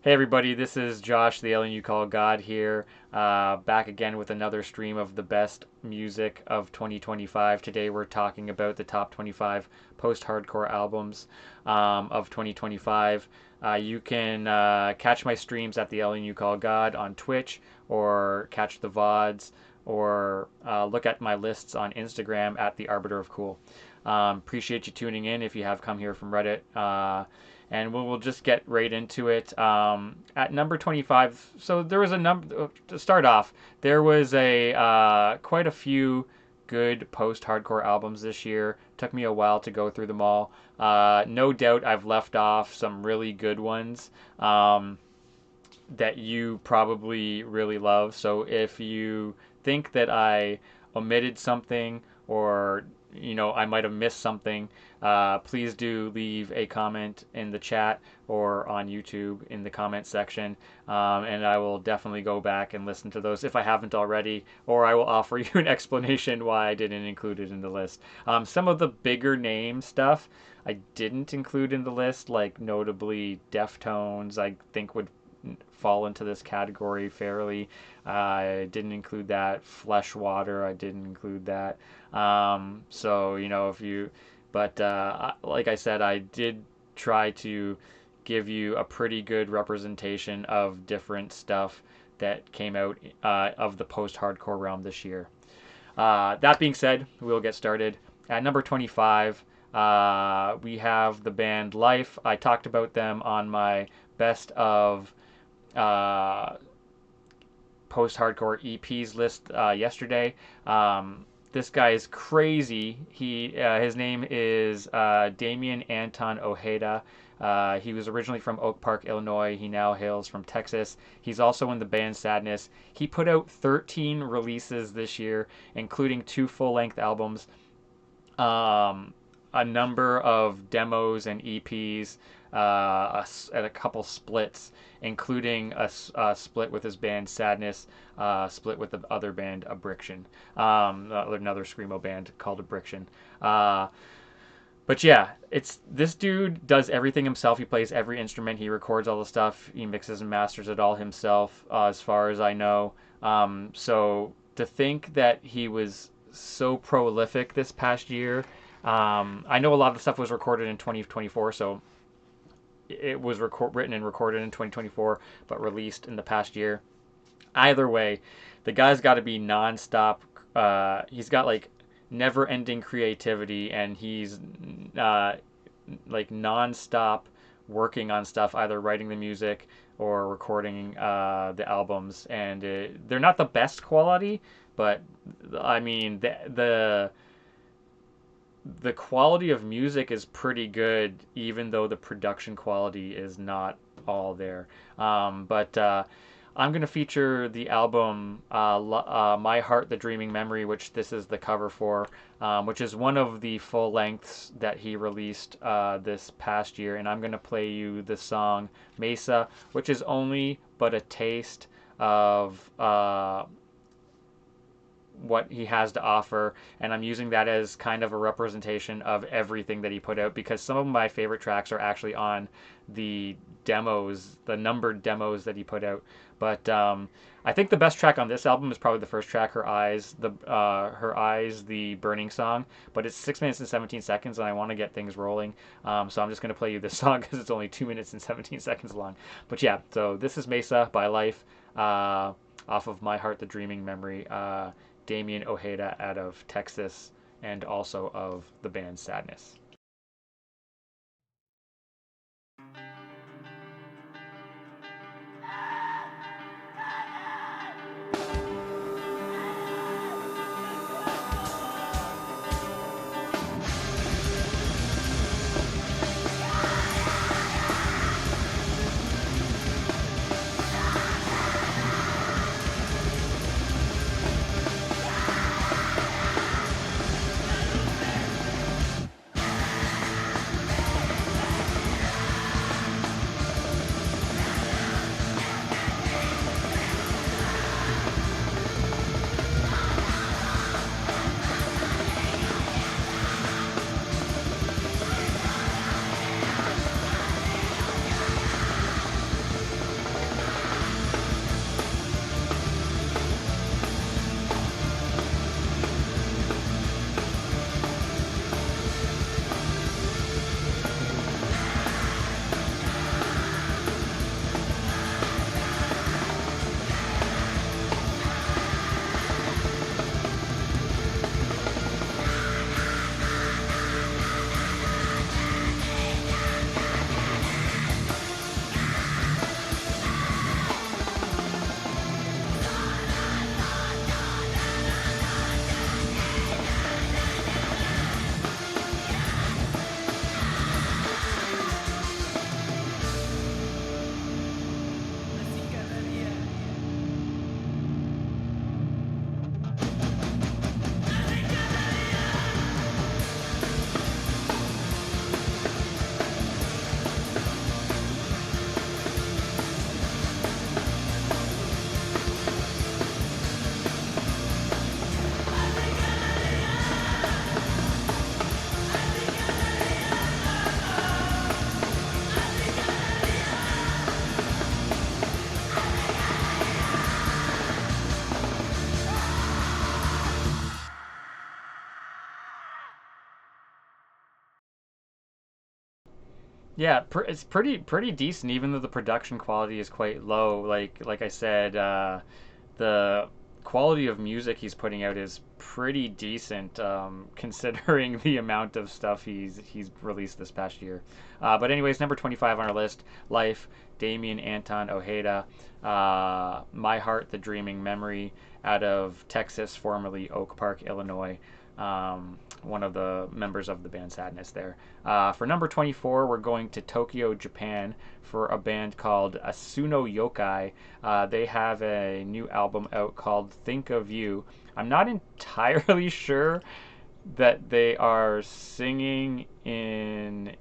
Hey everybody, this is Josh, the alien you call God here, back again with another stream of the best music of 2025. Today we're talking about the top 25 post-hardcore albums of 2025. You can catch my streams at the alien you call God on Twitch, or catch the VODs, or look at my lists on Instagram at the Arbiter of Cool. Appreciate you tuning in if you have come here from Reddit. And we'll just get right into it. At number 25, so there was a number to start off. There was a quite a few good post-hardcore albums this year. Took me a while to go through them all. No doubt I've left off some really good ones that you probably really love. So if you think that I omitted something, or I might have missed something, please do leave a comment in the chat or on YouTube in the comment section, and I will definitely go back and listen to those if I haven't already, or I will offer you an explanation why I didn't include it in the list. Some of the bigger name stuff I didn't include in the list, like notably Deftones, I think would fall into this category fairly. I didn't include that. Fleshwater, I didn't include that. So if you, but like I said, I did try to give you a pretty good representation of different stuff that came out of the post-hardcore realm this year. That being said, we'll get started. At number 25, we have the band Life. I talked about them on my best of post-hardcore EPs list yesterday. This guy is crazy. His name is Damien Anton Ojeda. He was originally from Oak Park, Illinois. He now hails from Texas. He's also in the band Sadness. He put out 13 releases this year, including 2 full-length albums, a number of demos and EPs, and a couple splits, including a split with his band Sadness, split with the other band Abriction, another screamo band called Abriction. But yeah, this dude does everything himself. He plays every instrument. He records all the stuff. He mixes and masters it all himself, as far as I know. So to think that he was so prolific this past year, I know a lot of the stuff was recorded in 2024, so it was written and recorded in 2024, but released in the past year. Either way, the guy's got to be nonstop. He's got like never-ending creativity, and he's like nonstop working on stuff, either writing the music or recording the albums. And they're not the best quality, but I mean the quality of music is pretty good, even though the production quality is not all there. But I'm going to feature the album My Heart, the Dreaming Memory, which this is the cover for, which is one of the full lengths that he released this past year. And I'm going to play you the song Mesa, which is only but a taste of what he has to offer, and I'm using that as kind of a representation of everything that he put out, because some of my favorite tracks are actually on the demos, the numbered demos that he put out. But I think the best track on this album is probably the first track, Her Eyes, the burning song. But it's 6 minutes and 17 seconds, and I want to get things rolling. So I'm just going to play you this song because it's only 2 minutes and 17 seconds long. But yeah, so this is Mesa by Life, off of My Heart, the Dreaming Memory. Damien Ojeda out of Texas, and also of the band Sadness. Yeah, it's pretty decent, even though the production quality is quite low. Like I said, the quality of music he's putting out is pretty decent, considering the amount of stuff he's released this past year. But anyways, number 25 on our list, Life, Damien Anton Ojeda, My Heart, The Dreaming Memory, out of Texas, formerly Oak Park, Illinois. One of the members of the band Sadness there. For number 24, we're going to Tokyo, Japan for a band called Asuno Yokai. They have a new album out called Think of You. I'm not entirely sure that they are singing in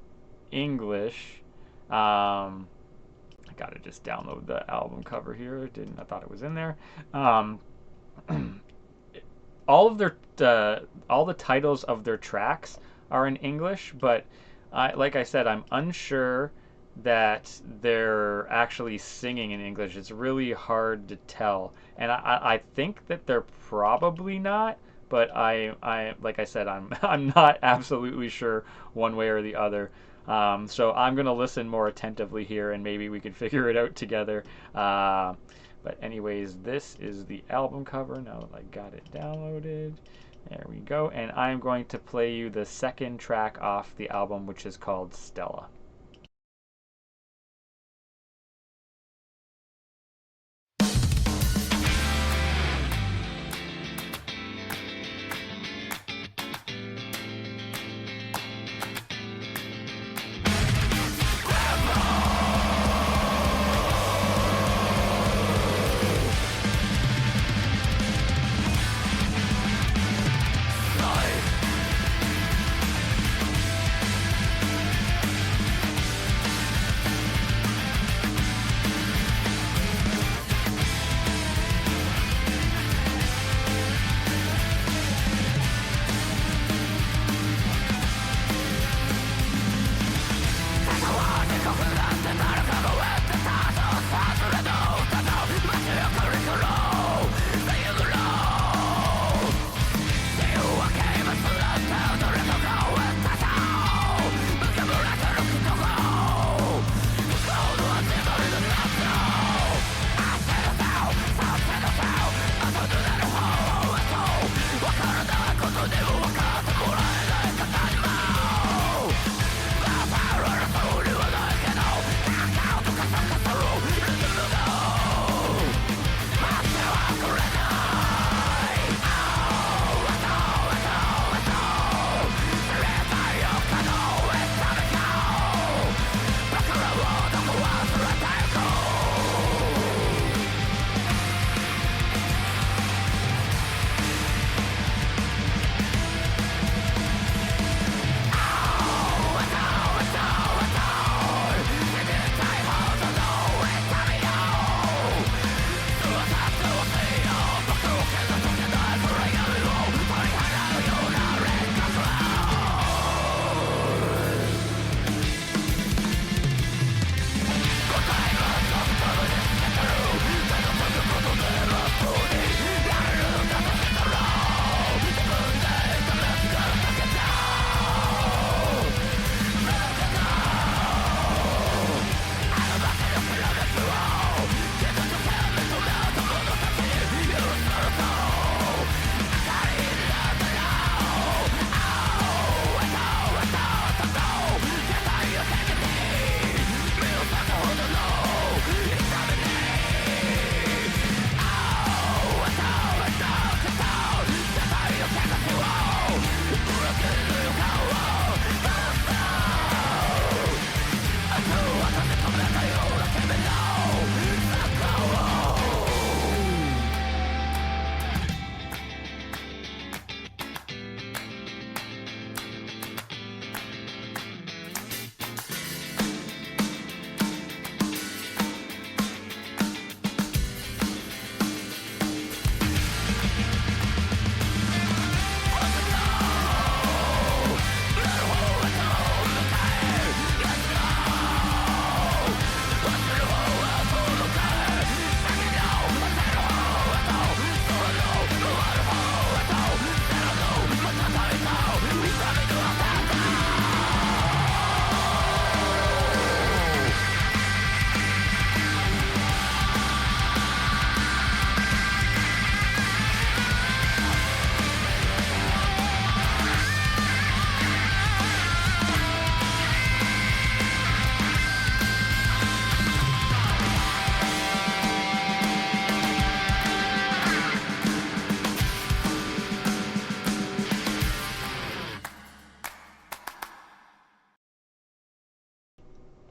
English. I gotta just download the album cover here. Didn't I thought it was in there. Um, all of their all the titles of their tracks are in English, but like I said, I'm unsure that they're actually singing in English. It's really hard to tell, and I think that they're probably not. But I like I said, I'm I'm not absolutely sure one way or the other. So I'm gonna listen more attentively here, and maybe we can figure it out together. But anyways, this is the album cover. Now that I got it downloaded, there we go. And I'm going to play you the second track off the album, which is called Stella.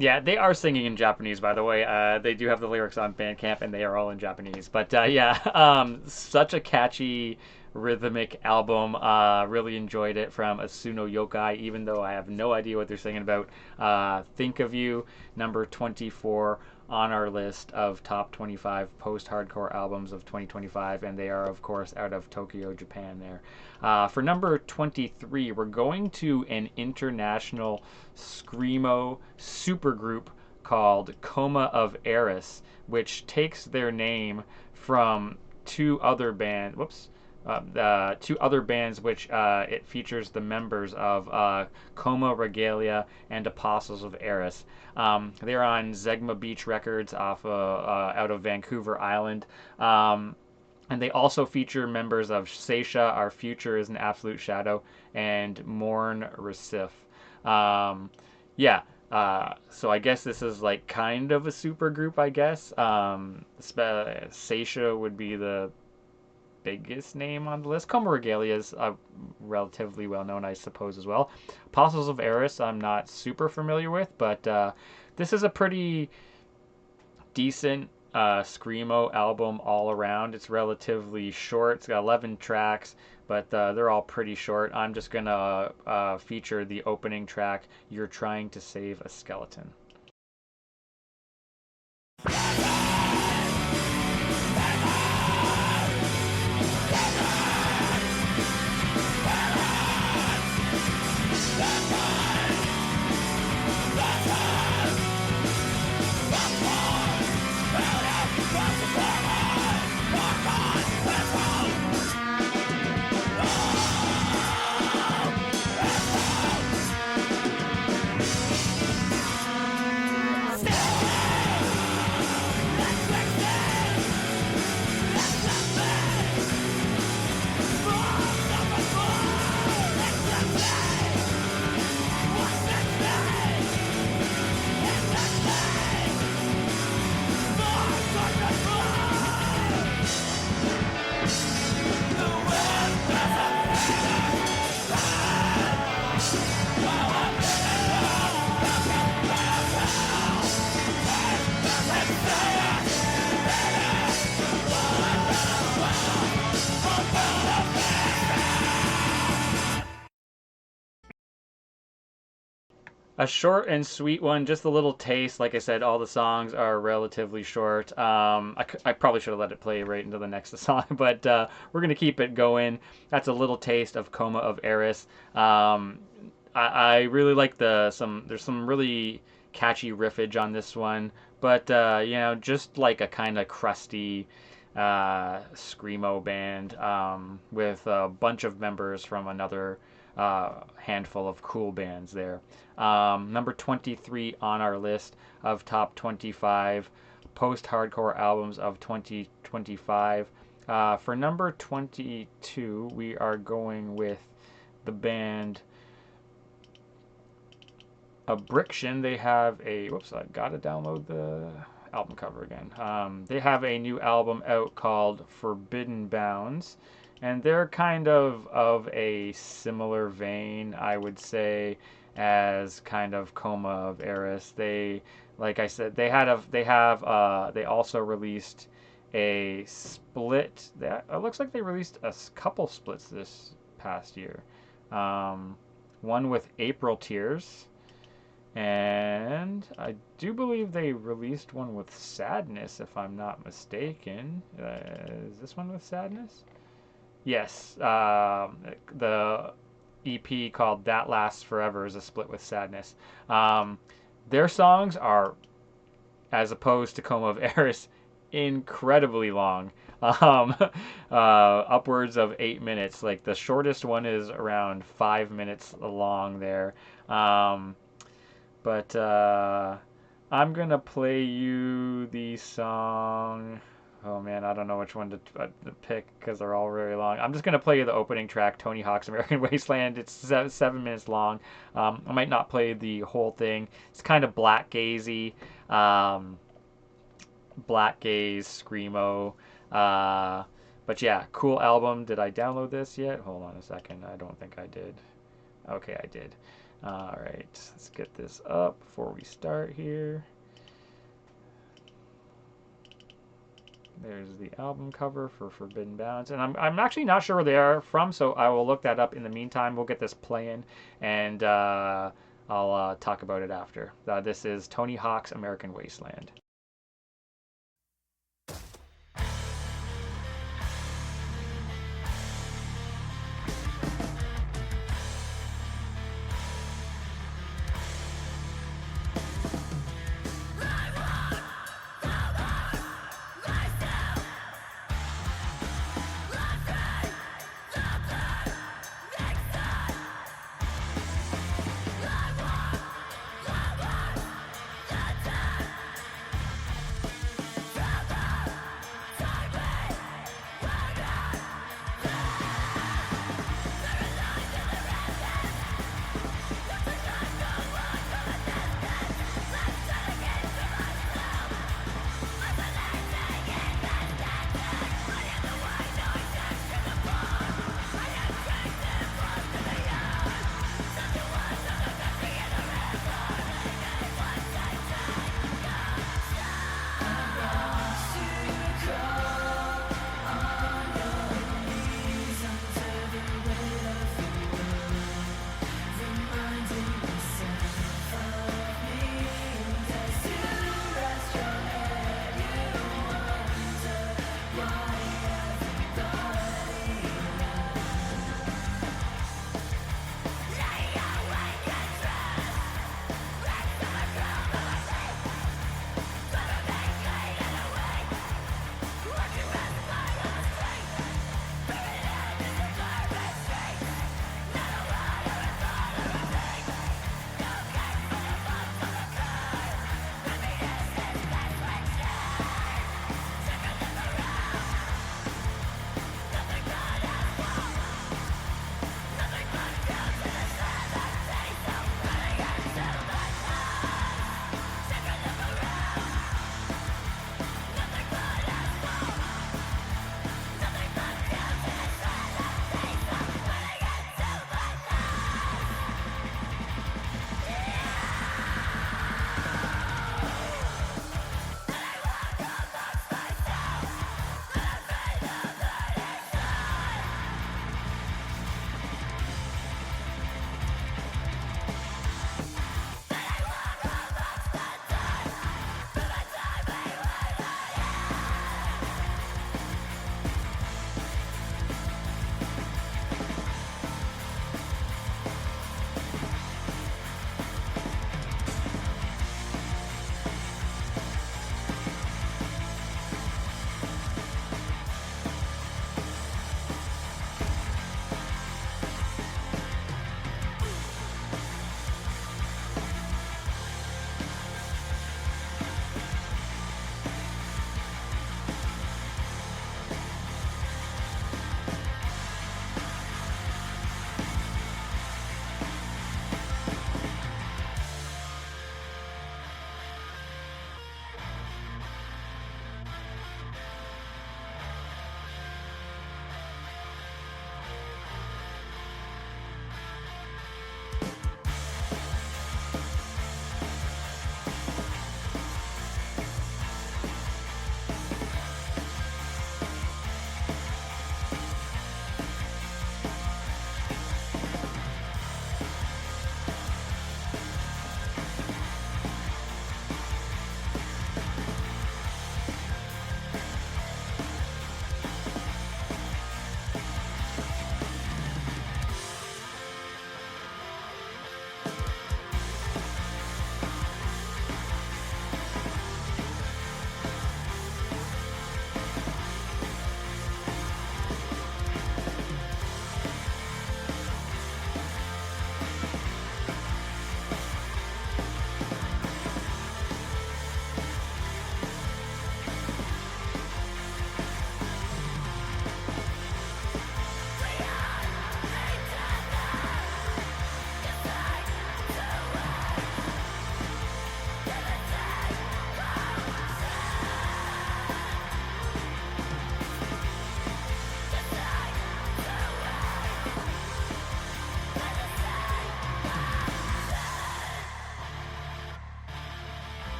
Yeah, they are singing in Japanese, by the way. They do have the lyrics on Bandcamp, and they are all in Japanese. But yeah, such a catchy rhythmic album. Really enjoyed it from Asuno Yokai, even though I have no idea what they're singing about. Think of You, number 24 on our list of top 25 post-hardcore albums of 2025, and they are, of course, out of Tokyo, Japan there. For number 23, we're going to an international screamo supergroup called Coma of Eris, which takes their name from two other bands. Whoops. Two other bands which it features the members of Coma Regalia and Apostles of Eris. They're on Zegma Beach Records out of Vancouver Island. And they also feature members of Seisha, Our Future is an Absolute Shadow, and Mourn Recif. Yeah, so I guess this is like kind of a super group, I guess. Seisha would be the biggest name on the list. Coma Regalia is relatively well known, I suppose, as well. Apostles of Eris, I'm not super familiar with, but this is a pretty decent screamo album all around. It's relatively short. It's got 11 tracks, but they're all pretty short. I'm just gonna feature the opening track, You're Trying to Save a Skeleton. A short and sweet one, just a little taste. Like I said, all the songs are relatively short. I probably should have let it play right into the next song, but we're going to keep it going. That's a little taste of Coma of Eris. I really like there's some really catchy riffage on this one, but just like a kind of crusty screamo band with a bunch of members from another handful of cool bands there. Number 23 on our list of top 25 post-hardcore albums of 2025. For number 22, we are going with the band Abriction. They have a whoops, I gotta download the album cover again. They have a new album out called Forbidden Bounds, and they're kind of a similar vein, I would say, as kind of Coma of Eris. They, like I said, they also released a split. That it looks like they released a couple splits this past year. One with April Tears, and I do believe they released one with Sadness, if I'm not mistaken. Is this one with Sadness? Yes. The EP called That Lasts Forever is a split with Sadness. Their songs are, as opposed to Coma of Eris, incredibly long. Upwards of 8 minutes. Like the shortest one is around 5 minutes long there. But I'm gonna play you the song. Oh man, I don't know which one to pick because they're all very long. I'm just gonna play you the opening track, Tony Hawk's American Wasteland. It's 7 minutes long. I might not play the whole thing. It's kind of black gazy, black gaze screamo. But yeah, cool album. Did I download this yet? Hold on a second. I don't think I did. Okay, I did. All right, let's get this up before we start here. There's the album cover for Forbidden Balance, and I'm actually not sure where they are from, so I will look that up in the meantime. We'll get this playing, and I'll talk about it after. This is Tony Hawk's American Wasteland.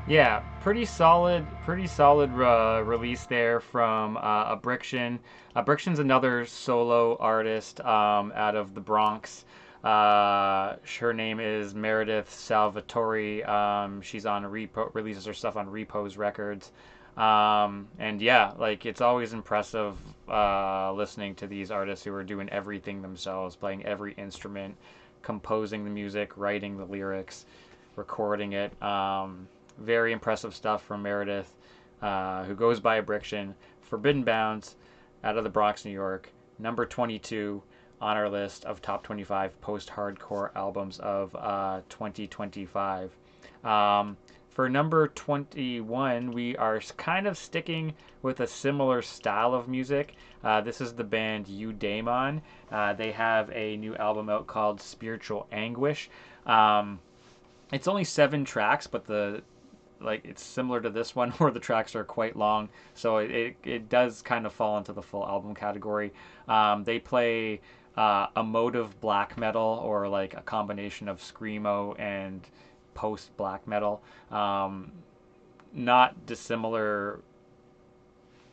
Yeah, pretty solid release there from Abriction. Abriction's another solo artist out of the Bronx. Her name is Meredith Salvatore. She's on releases her stuff on Repose Records. And yeah, like it's always impressive listening to these artists who are doing everything themselves, playing every instrument, composing the music, writing the lyrics, recording it. Very impressive stuff from Meredith, who goes by Abriction. Forbidden Bounds, out of the Bronx, New York, number 22 on our list of top 25 post-hardcore albums of 2025. For number 21, we are kind of sticking with a similar style of music. This is the band Eudaimon. They have a new album out called Spiritual Anguish. It's only 7 tracks, but the like it's similar to this one where the tracks are quite long, so it does kind of fall into the full album category. They play emotive black metal, or like a combination of screamo and post black metal. Not dissimilar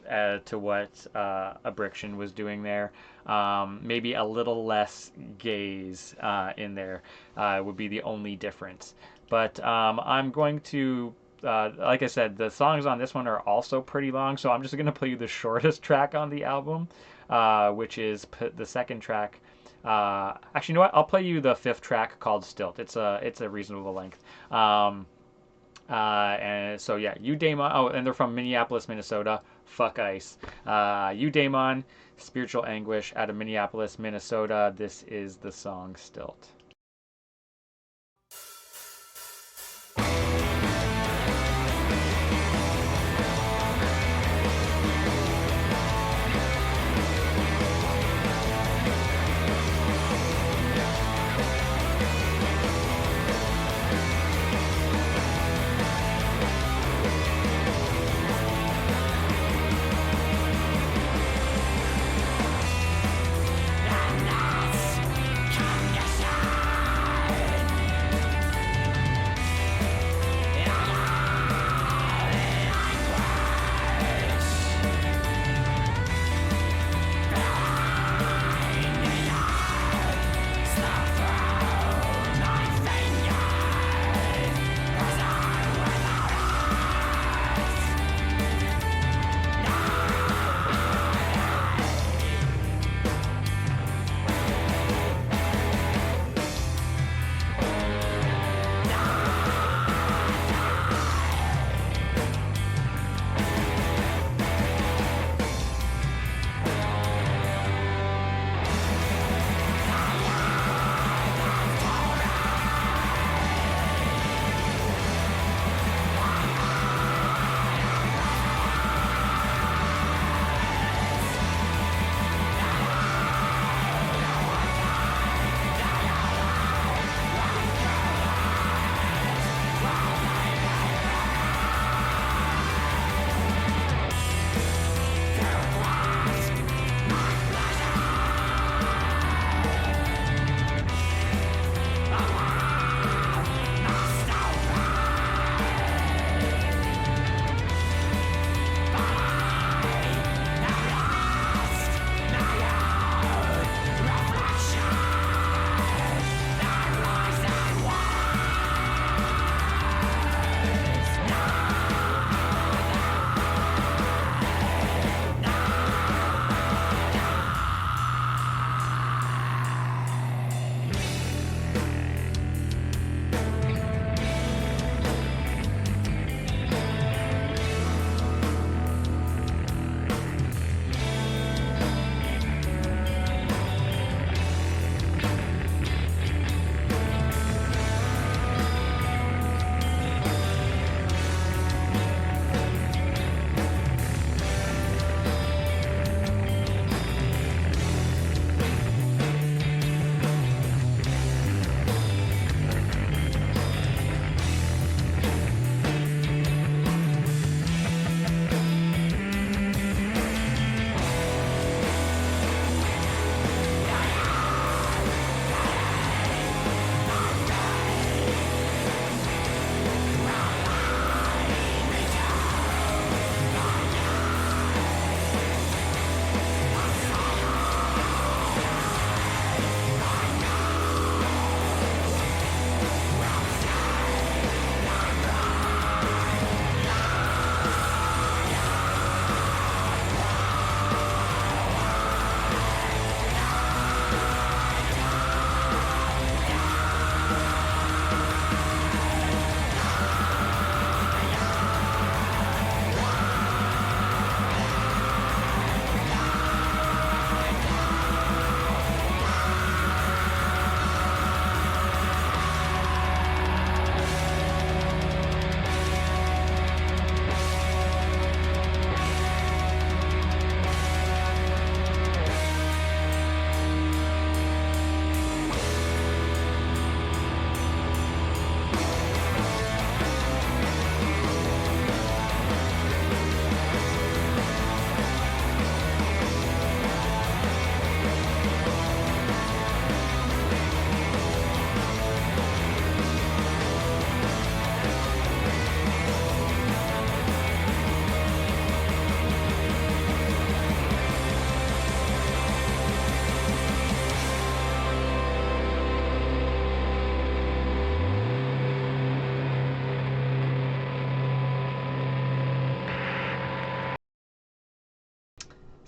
to what Abriction was doing there. Maybe a little less gaze in there would be the only difference. But I'm going to, like I said, the songs on this one are also pretty long, so I'm just going to play you the shortest track on the album, which is the second track. Actually, you know what? I'll play you the 5th track called Stilt. It's a reasonable length. And so yeah, Eudaimon. Oh, and they're from Minneapolis, Minnesota. Fuck ice. Eudaimon, Spiritual Anguish, out of Minneapolis, Minnesota. This is the song Stilt.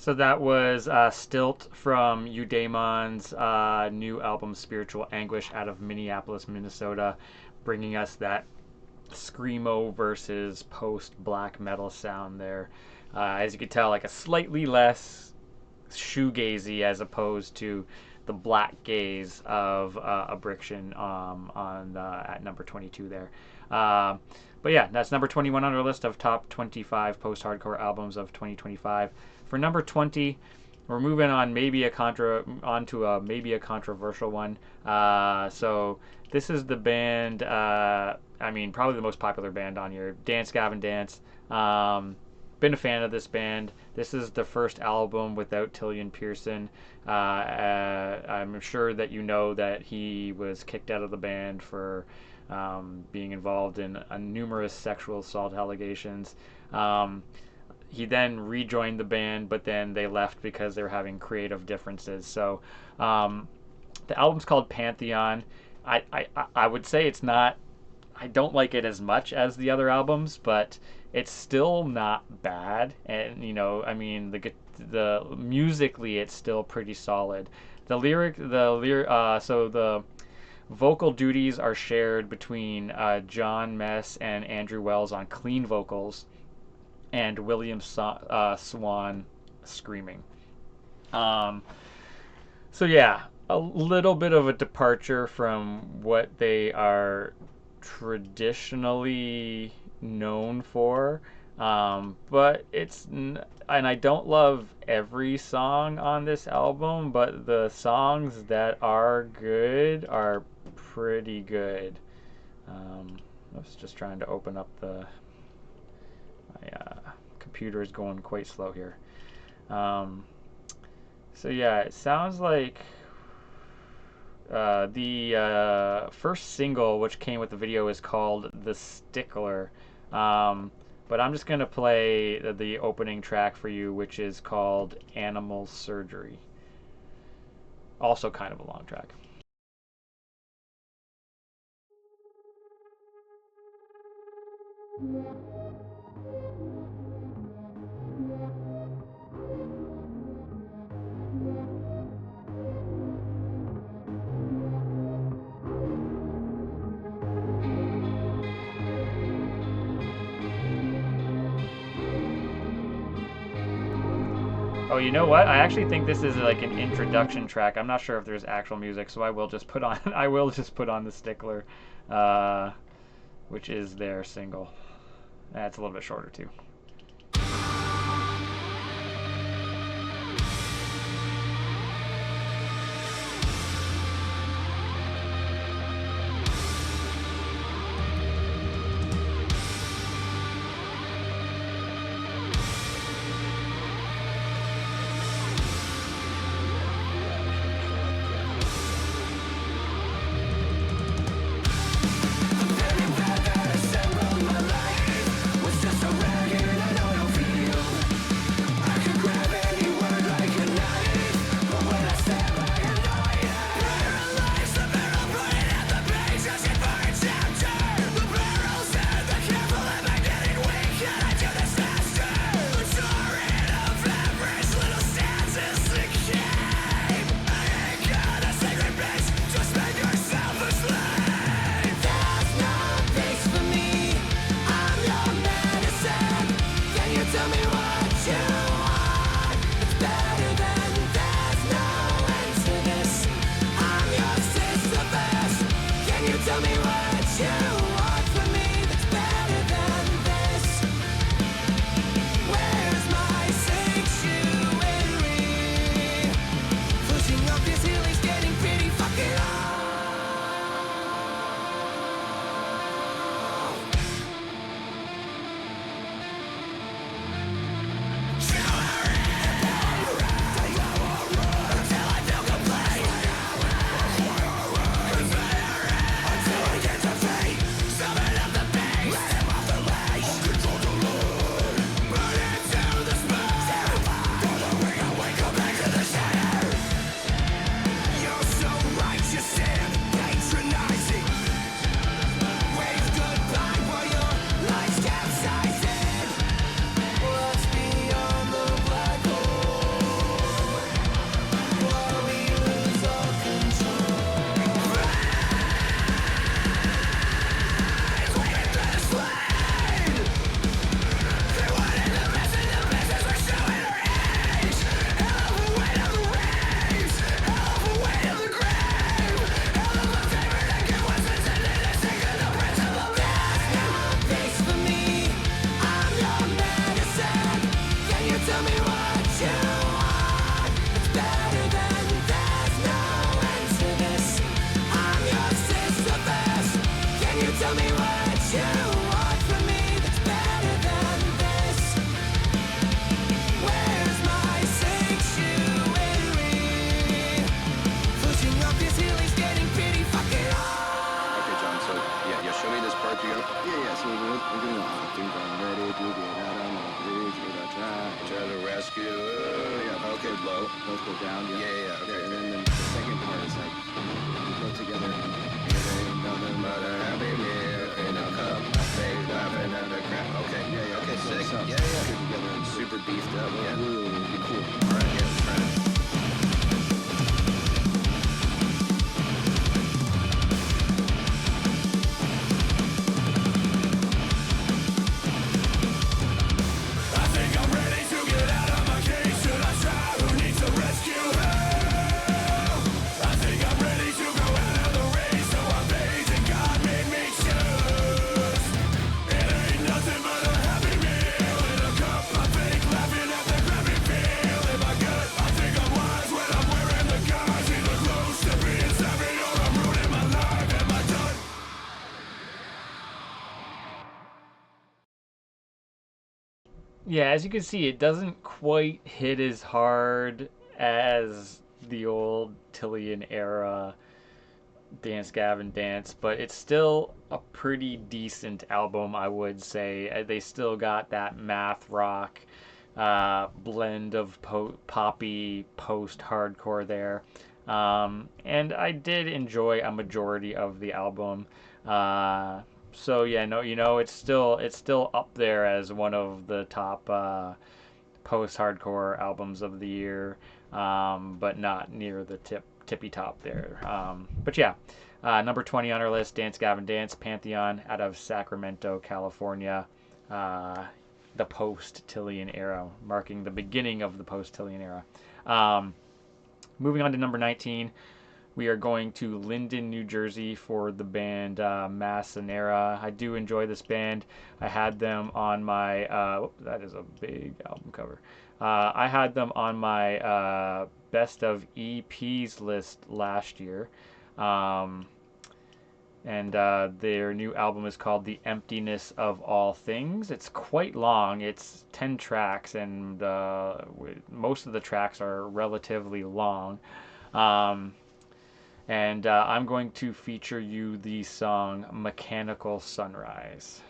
So that was Stilt from Eudaimon's new album Spiritual Anguish out of Minneapolis, Minnesota, bringing us that screamo versus post black metal sound there. As you can tell, like a slightly less shoegazy as opposed to the black gaze of Abriction on at number 22 there. But yeah, that's number 21 on our list of top 25 post-hardcore albums of 2025. For number 20, we're moving on onto a maybe a controversial one. So this is the band. Probably the most popular band on here, Dance Gavin Dance. Been a fan of this band. This is the first album without Tillian Pearson. I'm sure that you know that he was kicked out of the band for being involved in numerous sexual assault allegations. He then rejoined the band, but then they left because they were having creative differences. So the album's called Pantheon. I would say it's not. I don't like it as much as the other albums, but it's still not bad. And the musically, it's still pretty solid. So the vocal duties are shared between John Mess and Andrew Wells on clean vocals, and William Swan screaming. So yeah, a little bit of a departure from what they are traditionally known for. But and I don't love every song on this album, but the songs that are good are pretty good. I was just trying to open up my computer is going quite slow here. So yeah, it sounds like the first single, which came with the video, is called "The Stickler." But I'm just gonna play the opening track for you, which is called "Animal Surgery." Also, kind of a long track. Oh, you know what? I actually think this is like an introduction track. I'm not sure if there's actual music, so I will just put on the Stickler, which is their single. It's a little bit shorter too. better than there's no end to this. I'm your Sisyphus. Can you tell me what you want from me that's better than this? Where's my sanctuary? Pushing up these ceilings, getting pretty fucking hard. Okay, John, so yeah, show me this part you got. Yeah, so we're gonna I think I'm ready to get out on the bridge with a Try to rescue. yeah, Okay, low. both go down, Yeah, okay. And then the second part is like we go together and it ain't nothing but But a happy meal in a cup, fake laughing at the crap. Okay, okay, so sick. it sounds Yeah, good together and super beefed up. Yeah. really cool. All right, yeah, right. I think I'm ready to get out of my cage. Should I try? Who needs a rescue? Help! I think I'm ready to go out of the race. So I'm paging. God made me choose. It ain't nothing but a happy meal in a cup. I fake laughing at the crappy feel in my gut. I think I'm wise when I'm wearing the guise. Either close to being savvy or I'm ruining my life. Am I done? Yeah, as you can see, it doesn't quite hit as hard as the old Tillian era Dance Gavin Dance, but it's still a pretty decent album, I would say. They still got that math rock blend of poppy post hardcore there. And I did enjoy a majority of the album. So yeah, no, it's still up there as one of the top post-hardcore albums of the year, but not near the tippy top there. But yeah, number 20 on our list, Dance Gavin Dance, Pantheon, out of Sacramento, California. The post-Tillian era, marking the beginning of the post-Tillian era. Moving on to number 19, we are going to Linden, New Jersey for the band Massanera. I do enjoy this band. I had them on my, that is a big album cover. I had them on my best of EPs list last year. And their new album is called The Emptiness of All Things. It's quite long. It's 10 tracks, and most of the tracks are relatively long. Um, and I'm going to feature you the song Mechanical Sunrise.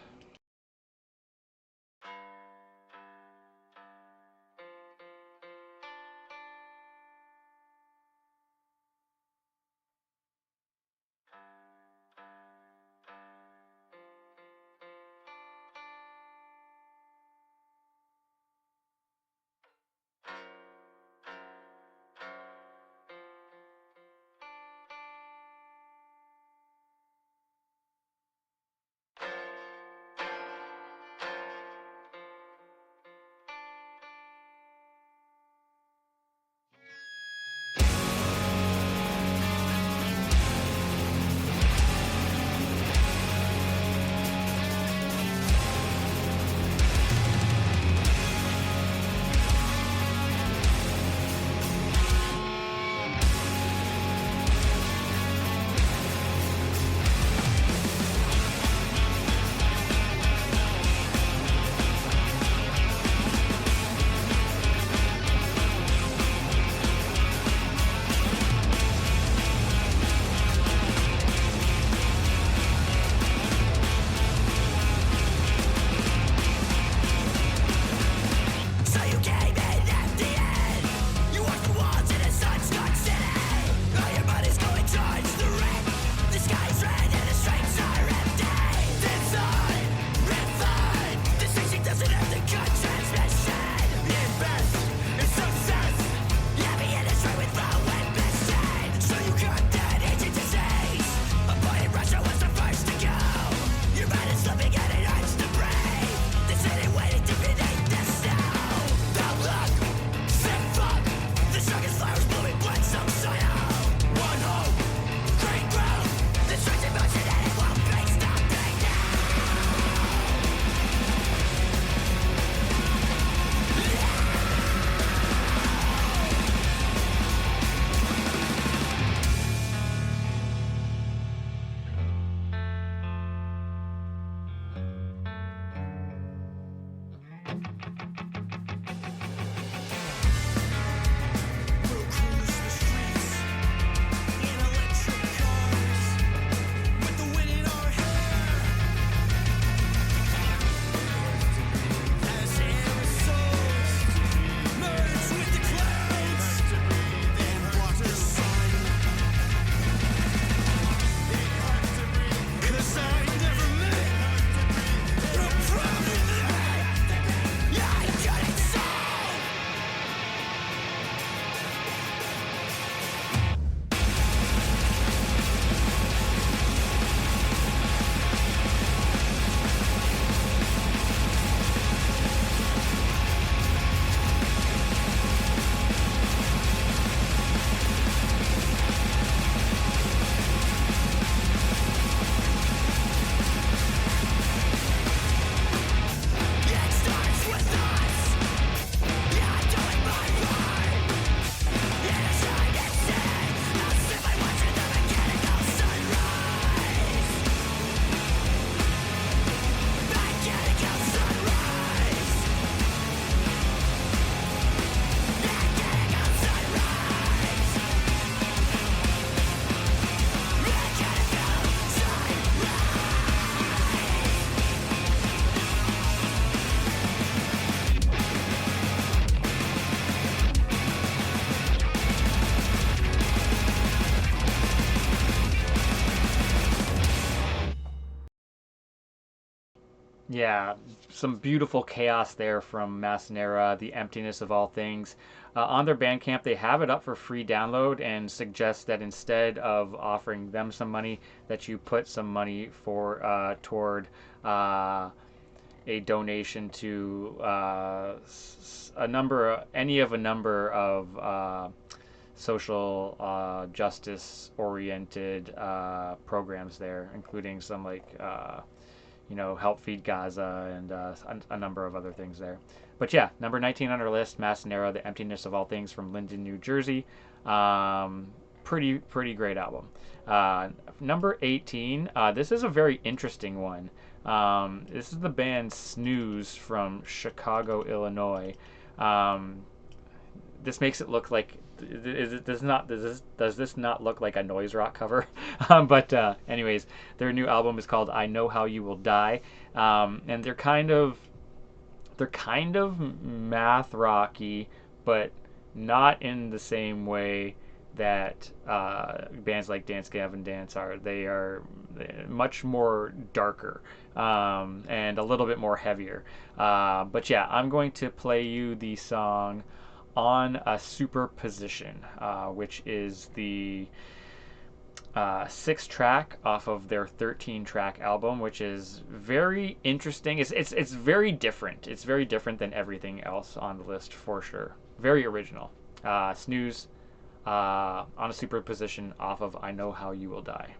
Yeah, some beautiful chaos there from Massanera, The Emptiness of All Things. On their Bandcamp, they have it up for free download and suggest that instead of offering them some money, that you put some money for toward a donation to a number of social justice oriented programs there, including some like help feed Gaza and a number of other things there. But yeah, number 19 on our list, Massanera, The Emptiness of All Things from Linden, New Jersey. Pretty great album. Number 18, this is a very interesting one. This is the band Snooze from Chicago, Illinois. This makes it look like does this not look like a noise rock cover? But anyways, their new album is called I Know How You Will Die, and they're kind of math rocky, but not in the same way that bands like Dance Gavin Dance are. They are much more darker and a little bit more heavier. But yeah, I'm going to play you the song On a Superposition, which is the 6th track off of their 13-track album, which is very interesting. It's very different. It's very different than everything else on the list for sure. Very original. Snooze, On a Superposition off of I Know How You Will Die.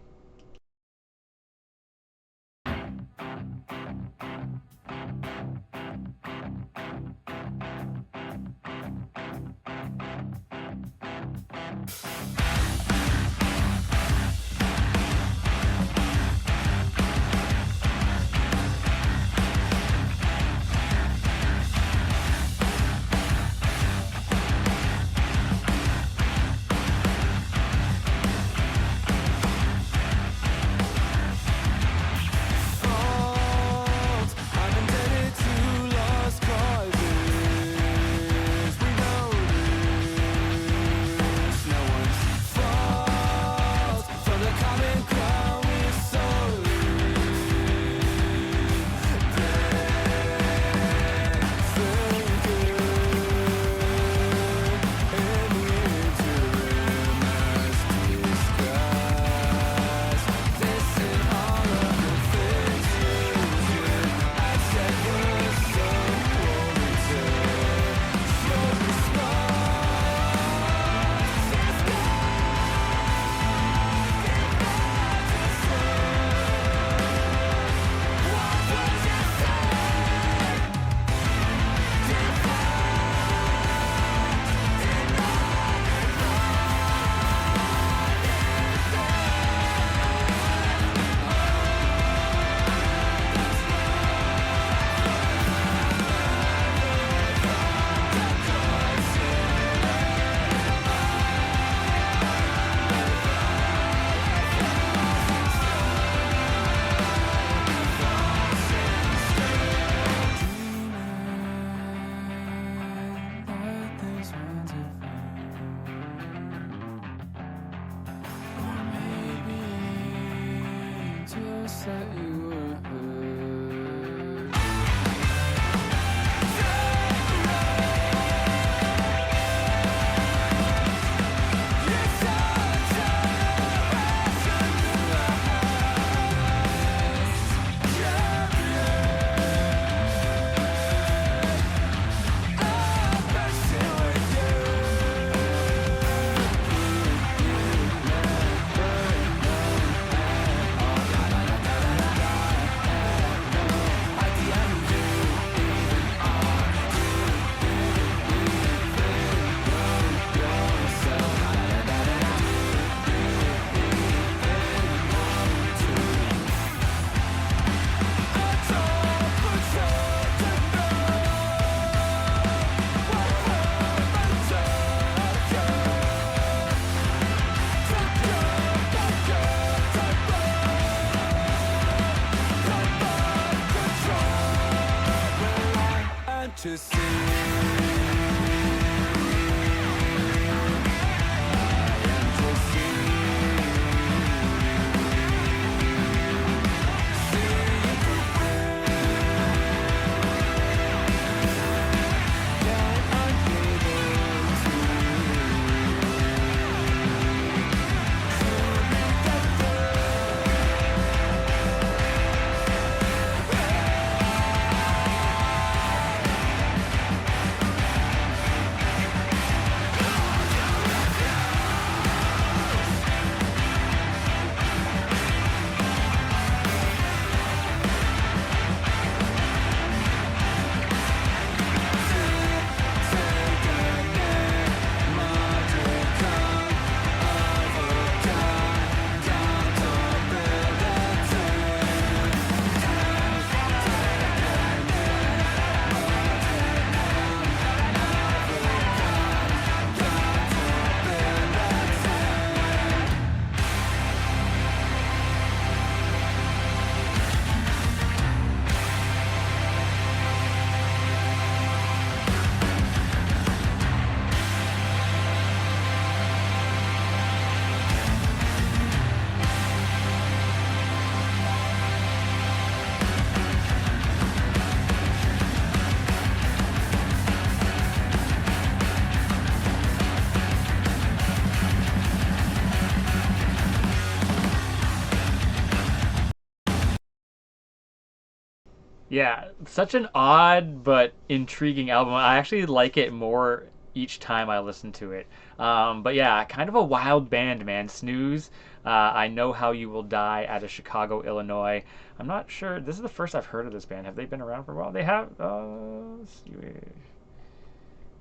Yeah, such an odd but intriguing album. I actually like it more each time I listen to it. But yeah, kind of a wild band, man. Snooze. I Know How You Will Die out of Chicago, Illinois. I'm not sure. This is the first I've heard of this band. Have they been around for a while? They have. Let's see.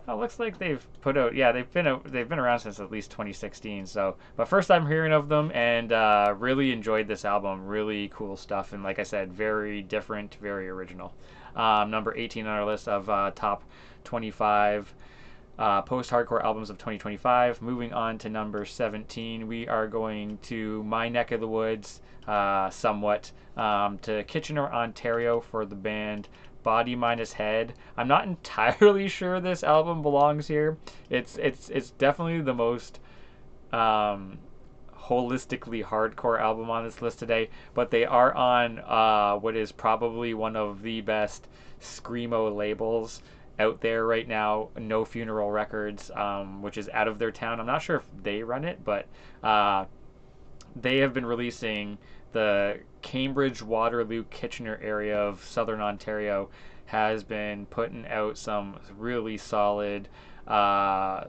Oh, looks like they've put out. Yeah, they've been around since at least 2016. So, but first I'm hearing of them, and really enjoyed this album. Really cool stuff, and like I said, very different, very original. Number 18 on our list of top 25 post-hardcore albums of 2025. Moving on to number 17, we are going to my neck of the woods, somewhat, to Kitchener, Ontario for the band Body Minus Head. I'm not entirely sure this album belongs here. It's definitely the most holistically hardcore album on this list today, but they are on what is probably one of the best screamo labels out there right now, No Funeral Records, which is out of their town. I'm not sure if they run it, but they have been releasing the Cambridge, Waterloo, Kitchener area of southern Ontario has been putting out some really solid screamo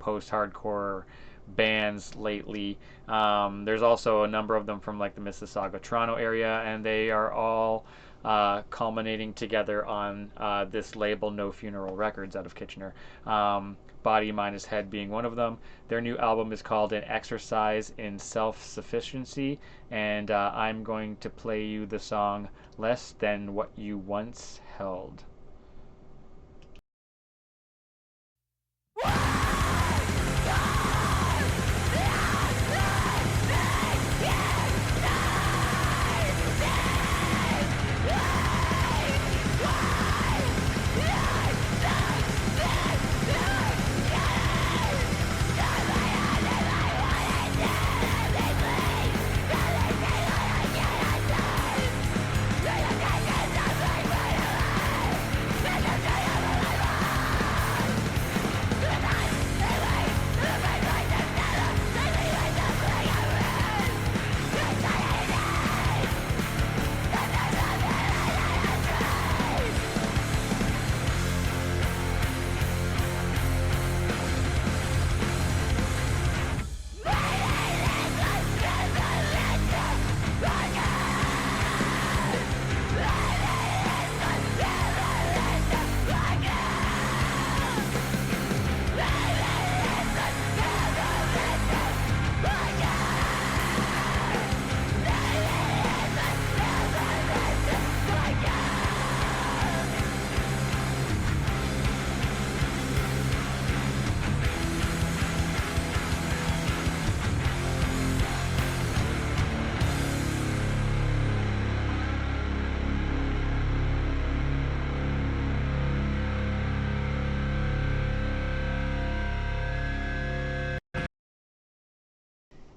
post-hardcore bands lately. There's also a number of them from like the Mississauga, Toronto area, and they are all culminating together on this label, No Funeral Records, out of Kitchener. Body Minus Head being one of them. Their new album is called An Exercise in Self-Sufficiency, and I'm going to play you the song Less Than What You Once Held.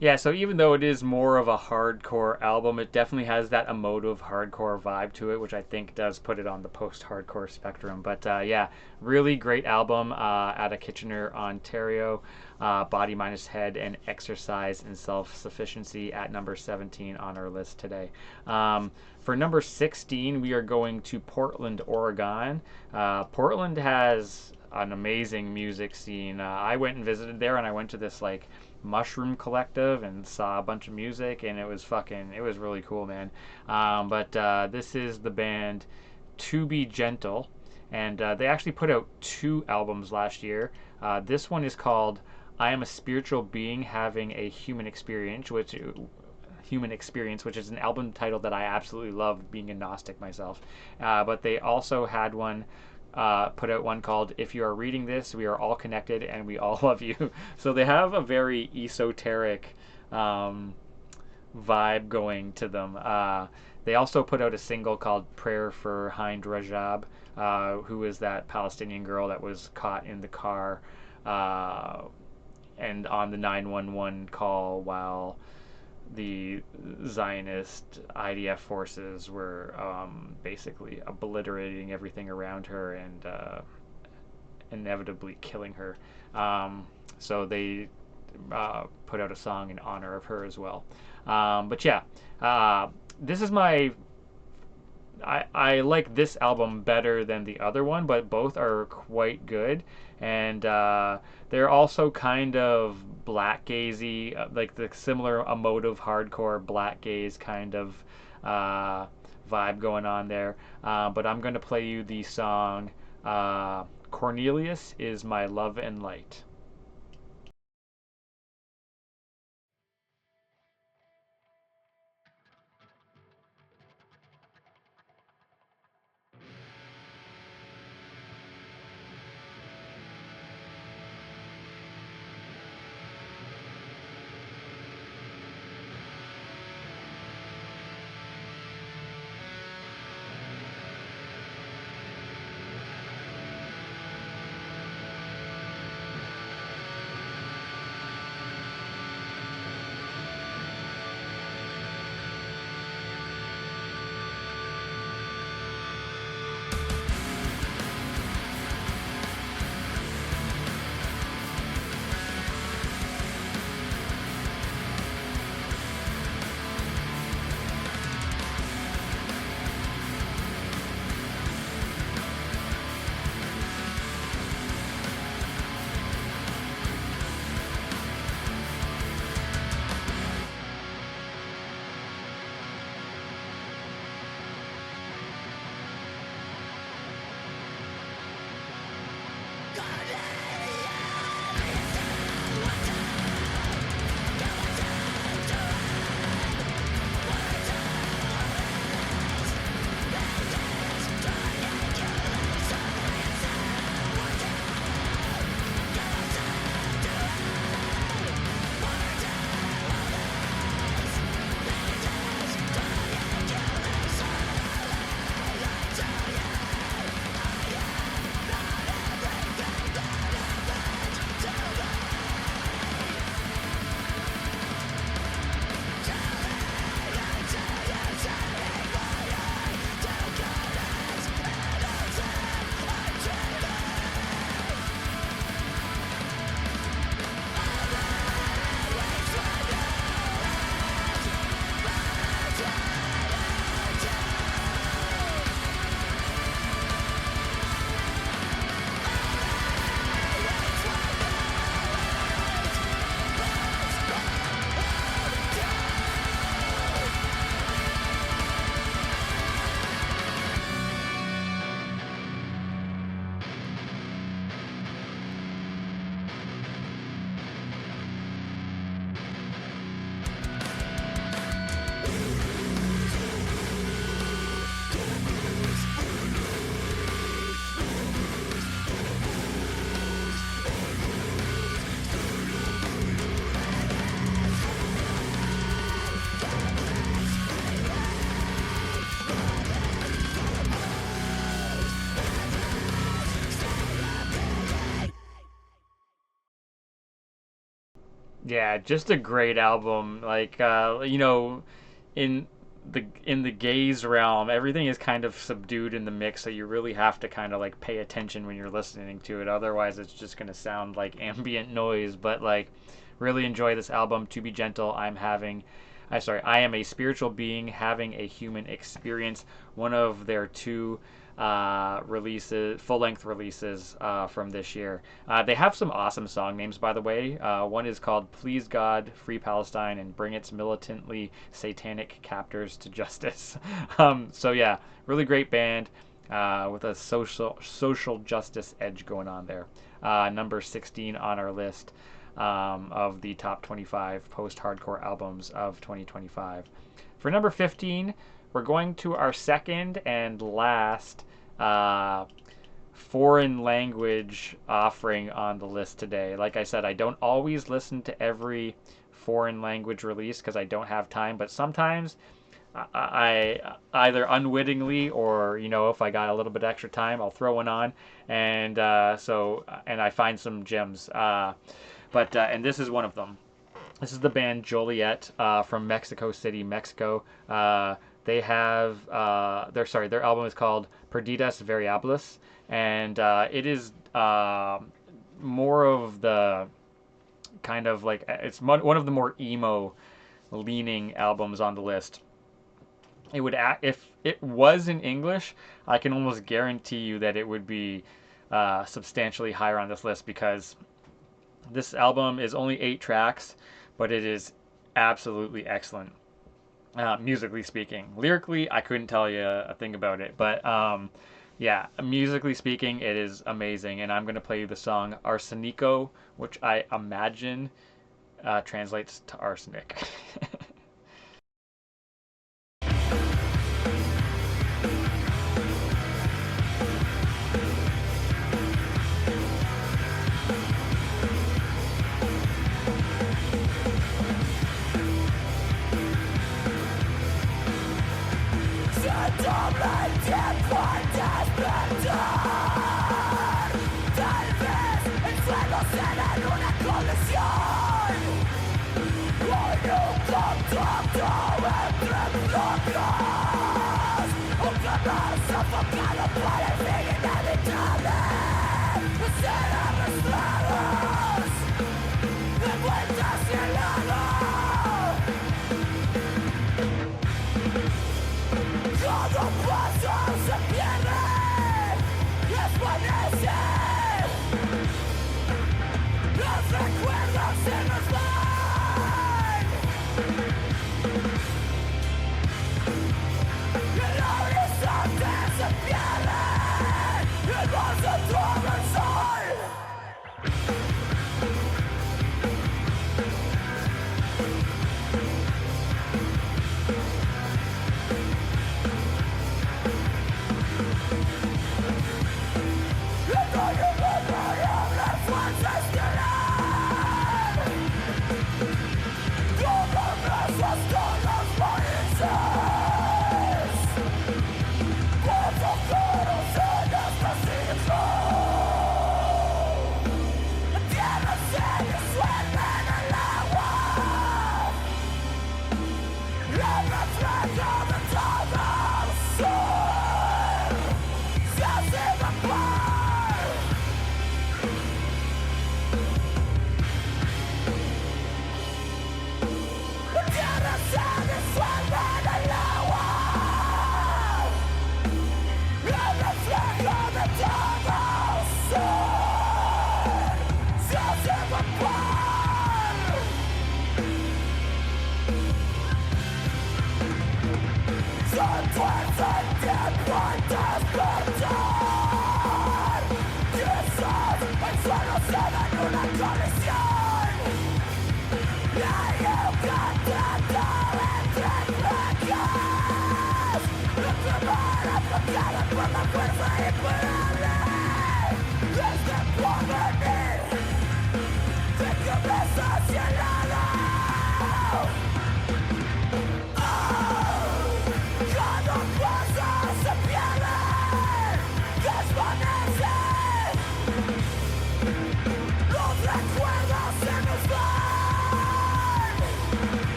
Yeah, so even though it is more of a hardcore album, it definitely has that emotive hardcore vibe to it, which I think does put it on the post-hardcore spectrum. But yeah, really great album out of Kitchener, Ontario. Body Minus Head and Exercise in Self-Sufficiency at number 17 on our list today. For number 16, we are going to Portland, Oregon. Portland has an amazing music scene. I went and visited there, and I went to this like Mushroom Collective and saw a bunch of music, and it was really cool, man. But this is the band To Be Gentle, and they actually put out 2 albums last year. This one is called I Am a Spiritual Being Having a Human Experience, which is an album title that I absolutely love, being a Gnostic myself. But they also had one put out one called If You Are Reading This, We Are All Connected and We All Love You. So they have a very esoteric vibe going to them. They also put out a single called Prayer for Hind Rajab, who is that Palestinian girl that was caught in the car and on the 911 call while the Zionist IDF forces were basically obliterating everything around her and inevitably killing her. So they put out a song in honor of her as well. But yeah, this is my I like this album better than the other one, but both are quite good. And they're also kind of black gazy, like the similar emotive hardcore black gaze kind of uh, vibe going on there. But I'm going to play you the song Cornelius is My Love and Light. Yeah, just a great album. Like in the gaze realm, everything is kind of subdued in the mix, so you really have to kind of like pay attention when you're listening to it. Otherwise, it's just gonna sound like ambient noise. But like, really enjoy this album. To be gentle, I am a spiritual being having a human experience. One of their two releases, full length releases from this year. They have some awesome song names, by the way. One is called Please God, Free Palestine, and Bring Its Militantly Satanic Captors to Justice. So, yeah, really great band with a social justice edge going on there. Number 16 on our list of the top 25 post hardcore albums of 2025. For number 15, we're going to our second and last uh, foreign language offering on the list today. Like I said, I don't always listen to every foreign language release because I don't have time, but sometimes I either unwittingly or if I got a little bit extra time, I'll throw one on, and and I find some gems. But and this is one of them. This is the band Joliet from Mexico City, Mexico. They have their album is called Perdidas Variables, and it is more of the kind of like it's one of the more emo leaning albums on the list. it would if it was in English, I can almost guarantee you that it would be substantially higher on this list because this album is only 8 tracks, but it is absolutely excellent. Musically speaking, lyrically, I couldn't tell you a thing about it, but yeah, musically speaking, it is amazing. And I'm gonna play you the song "Arsenico," which I imagine translates to arsenic.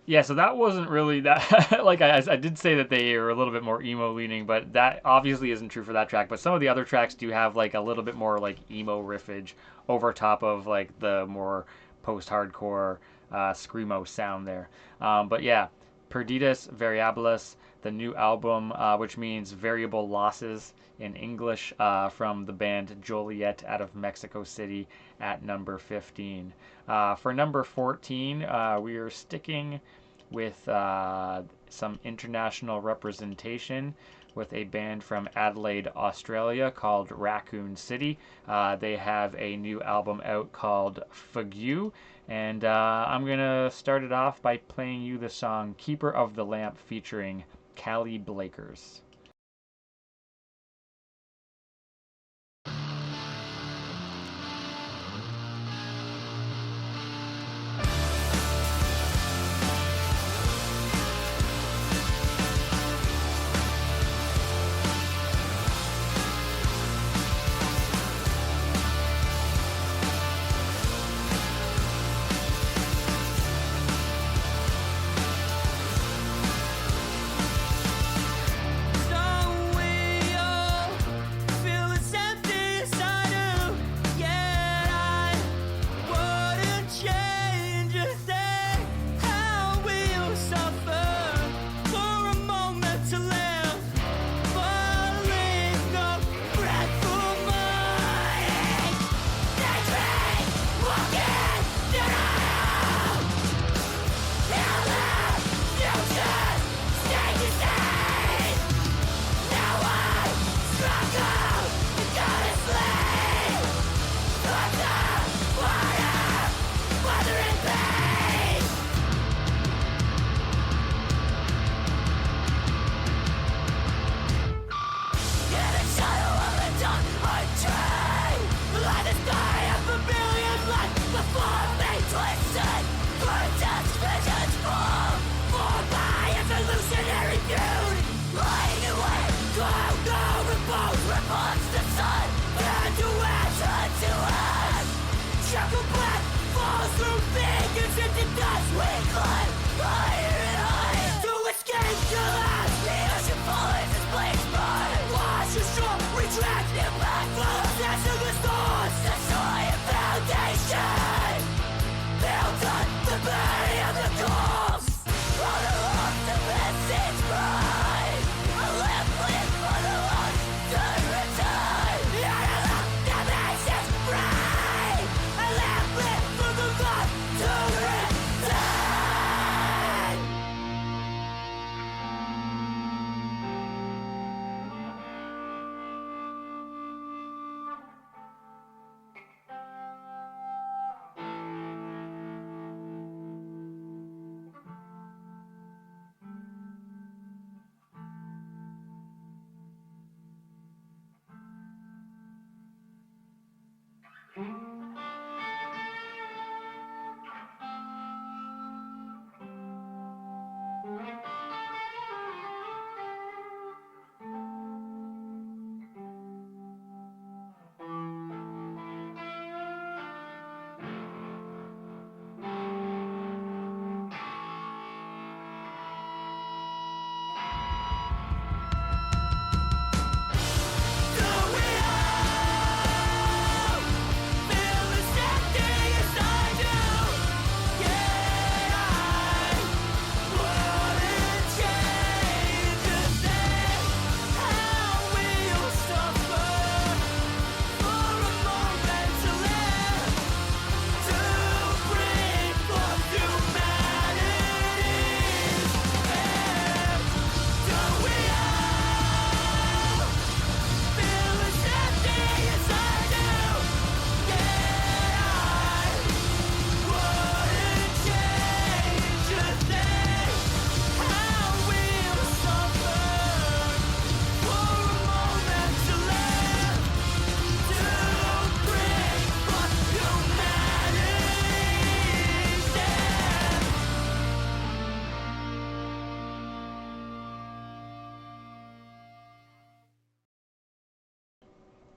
Yeah, so that wasn't really that. Like I did say that they are a little bit more emo leaning, but that obviously isn't true for that track. But some of the other tracks do have like a little bit more like emo riffage over top of like the more post-hardcore screamo sound there. But yeah, Perdidas Variables, the new album, which means variable losses in English, from the band Joliet out of Mexico City at number 15. For number 14, we are sticking with some international representation with a band from Adelaide, Australia called Raccoon City. They have a new album out called Fugue, and I'm going to start it off by playing you the song Keeper of the Lamp featuring Callie Blakers.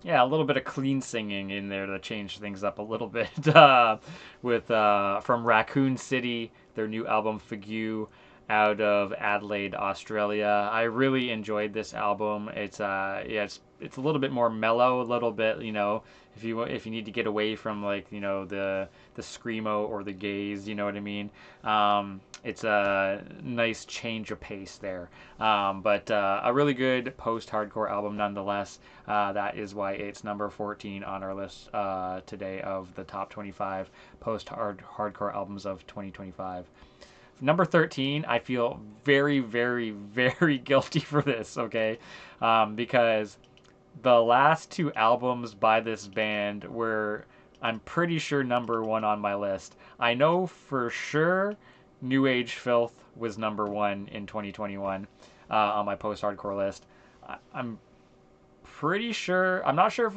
Yeah, a little bit of clean singing in there to change things up a little bit. With from Raccoon City, their new album Figue, out of Adelaide, Australia. I really enjoyed this album. It's yeah, it's a little bit more mellow, a little bit, if you need to get away from, like, the screamo or the gaze, you know what I mean. It's a nice change of pace there. But a really good post-hardcore album nonetheless. That is why it's number 14 on our list today of the top 25 post-hardcore albums of 2025. Number 13, I feel very, very, very guilty for this, okay? Because the last two albums by this band were, I'm pretty sure, number one on my list. I know for sure New Age Filth was number one in 2021 on my post-hardcore list. I'm pretty sure. I'm not sure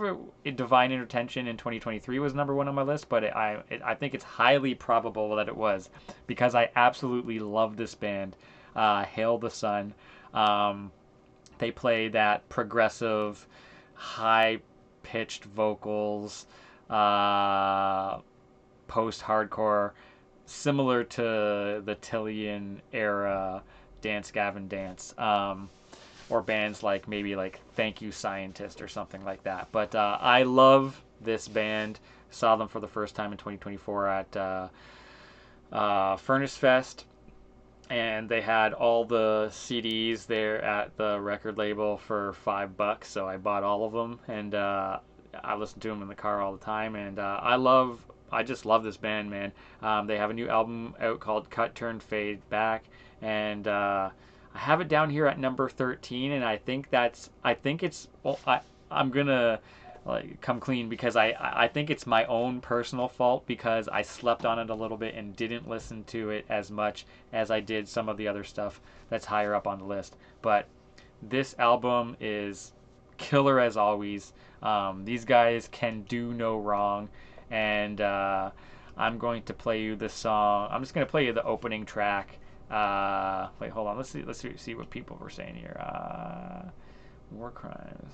if Divine Intervention in 2023 was number one on my list, but I think it's highly probable that it was, because I absolutely love this band. Hail the Sun. They play that progressive, high-pitched vocals, post-hardcore, similar to the Tillian era Dance Gavin Dance. Or bands like maybe like Thank You Scientist or something like that. But I love this band. Saw them for the first time in 2024 at Furnace Fest, and they had all the CDs there at the record label for $5. So I bought all of them, and I listen to them in the car all the time. And I just love this band, man. They have a new album out called Cut Turn Fade Back, and I have it down here at number 13, and I think it's, well, I'm gonna like come clean, because I think it's my own personal fault, because I slept on it a little bit and didn't listen to it as much as I did some of the other stuff that's higher up on the list. But this album is killer as always. These guys can do no wrong, and I'm going to play you the song. I'm just gonna play you the opening track. Wait, hold on. Let's see what people were saying here. War crimes.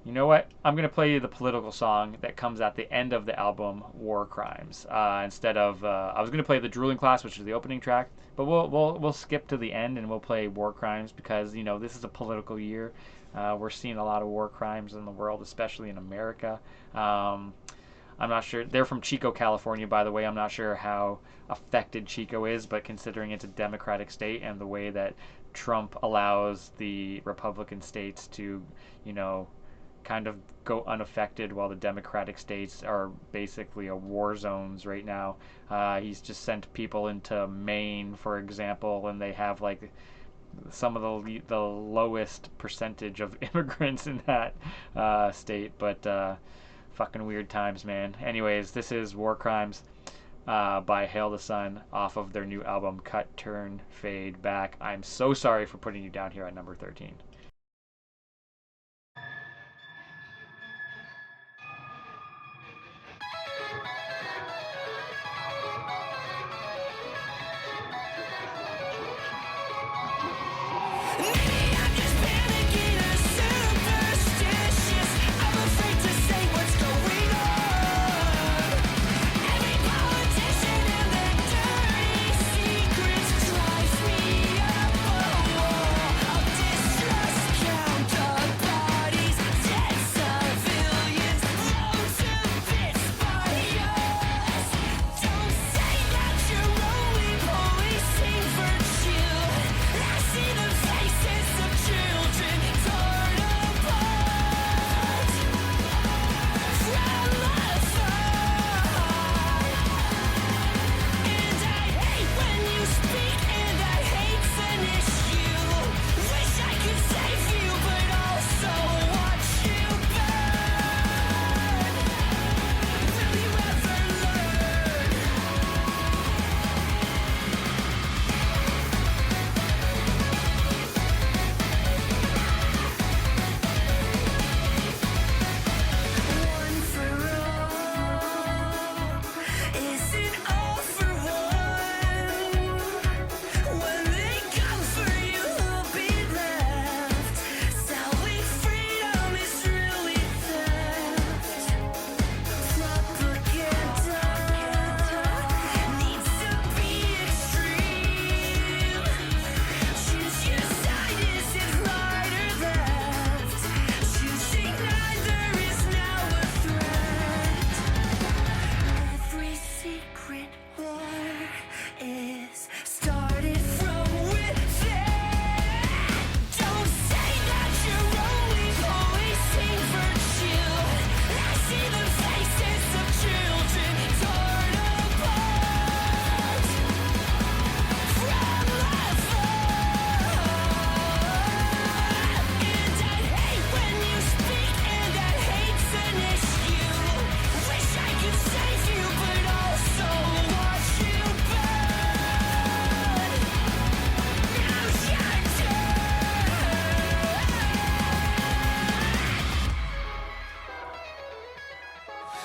You know what? I'm gonna play you the political song that comes at the end of the album, War Crimes. Instead of I was gonna play the Drooling Class, which is the opening track, but we'll skip to the end and we'll play War Crimes, because this is a political year. We're seeing a lot of war crimes in the world, especially in America. I'm not sure. They're from Chico, California, by the way. I'm not sure how affected Chico is, but considering it's a Democratic state and the way that Trump allows the Republican states to, kind of go unaffected, while the Democratic states are basically a war zones right now. He's just sent people into Maine, for example, and they have like some of the lowest percentage of immigrants in that state, but fucking weird times, man. Anyways, this is War Crimes by Hail the Sun off of their new album Cut Turn Fade Back. I'm so sorry for putting you down here at number 13. I'm just panicking and superstitious. I'm afraid to say what's going on. Every politician and their dirty secrets drives me up a wall of distrust.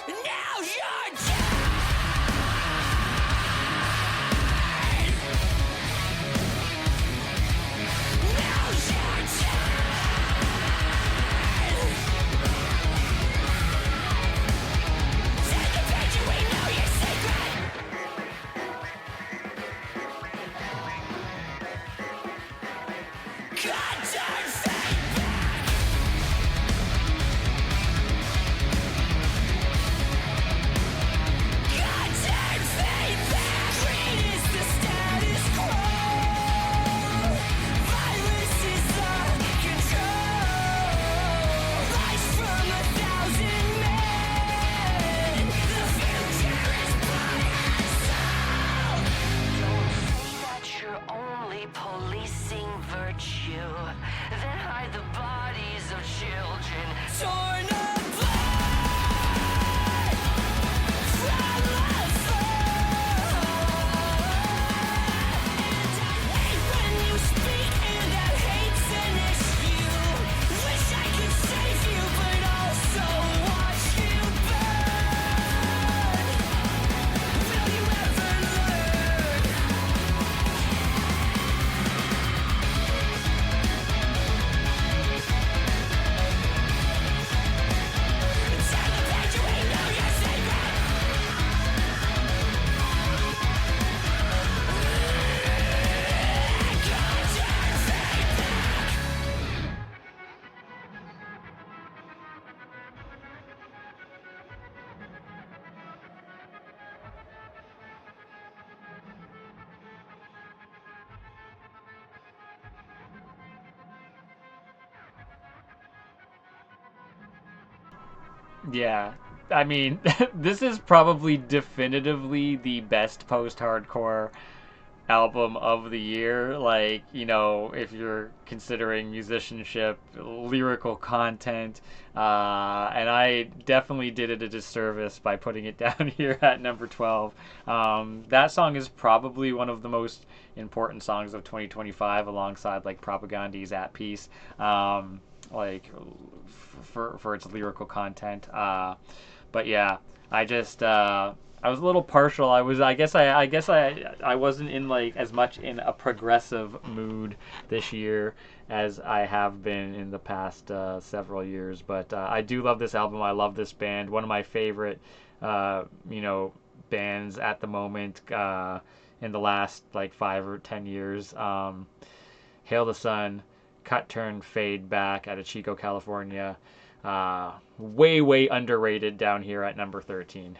Now you're dead. Now you're dead. Take the page, you ain't know your secret. God darn fate back. God darn fate back. Green is the status quo. Virus is the control. Lies from 1,000 men. The future is blood and soul. Don't say that you're only policing virtue, then hide the bodies of children torn apart from the fall. And I hate when you speak and that hate's an issue. Wish I could save you, but also watch you burn. Will you ever learn? Turn the page, you ain't know your secret. God darn fate back. Yeah, I mean, this is probably definitively the best post-hardcore album of the year. Like, if you're considering musicianship, lyrical content, and I definitely did it a disservice by putting it down here at number 12. That song is probably one of the most important songs of 2025, alongside like Propaganda's At Peace. Like for its lyrical content. But yeah, I just I was a little partial. I guess I wasn't in like as much in a progressive mood this year as I have been in the past several years. But I do love this album. I love this band. One of my favorite bands at the moment in the last like 5 or 10 years. Hail the Sun, Cut Turn Fade Back out of Chico, California. Way underrated down here at number 13.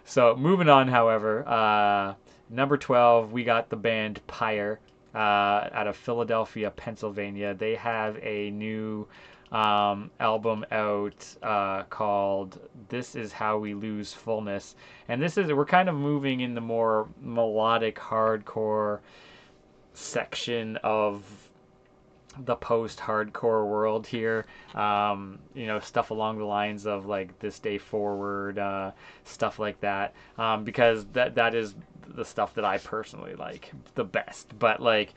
So moving on, however, number 12, we got the band Pyre out of Philadelphia, Pennsylvania. They have a new album out called This Is How We Lose Fullness. And we're kind of moving in the more melodic hardcore section of the post-hardcore world here. Stuff along the lines of like This Day Forward, stuff like that, because that is the stuff that I personally like the best. But like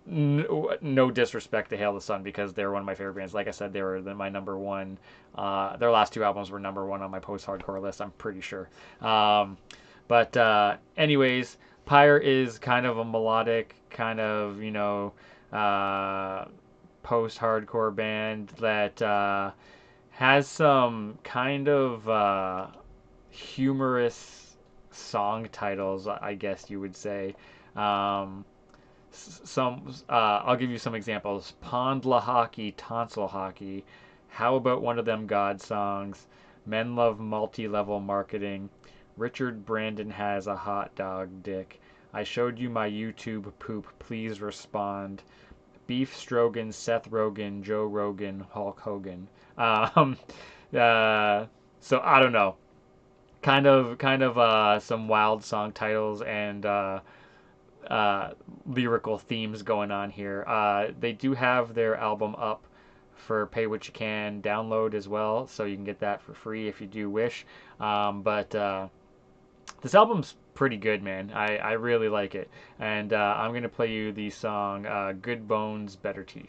no disrespect to Hail the Sun, because they're one of my favorite bands. Like I said, they were my number one. Their last two albums were number one on my post-hardcore list, I'm pretty sure. But anyways, Pyre is kind of a melodic kind of post-hardcore band that has some kind of humorous song titles, I guess you would say. I'll give you some examples. Pond La Hockey, Tonsil Hockey, How About One of Them God Songs, Men Love Multi-Level Marketing, Richard Brandon Has a Hot Dog Dick, I Showed You My YouTube Poop, Please Respond, Beef Strogan, Seth Rogen, Joe Rogan, Hulk Hogan. So I don't know. Kind of some wild song titles and lyrical themes going on here. They do have their album up for pay what you can download as well, so you can get that for free if you do wish. But this album's pretty good, man. I really like it. And I'm going to play you the song Good Bones, Better Teeth.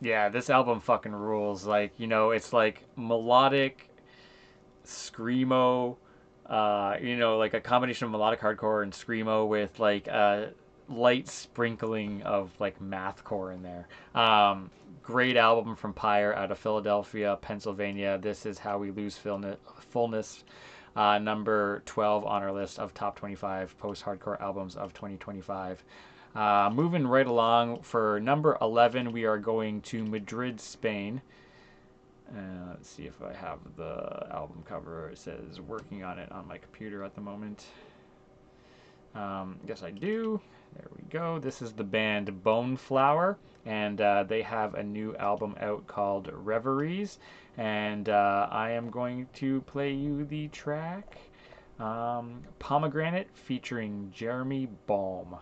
Yeah, this album fucking rules. Like, it's like melodic screamo, like a combination of melodic hardcore and screamo with like a light sprinkling of like mathcore in there. Great album from Pyre out of Philadelphia, Pennsylvania. This is How We Lose Fullness, number 12 on our list of top 25 post-hardcore albums of 2025. Moving right along, for number 11, we are going to Madrid, Spain. Let's see if I have the album cover. It says working on it on my computer at the moment. Yes, I do. There we go. This is the band Boneflower, and they have a new album out called Reveries. And I am going to play you the track Pomegranate featuring Jeremy Balm.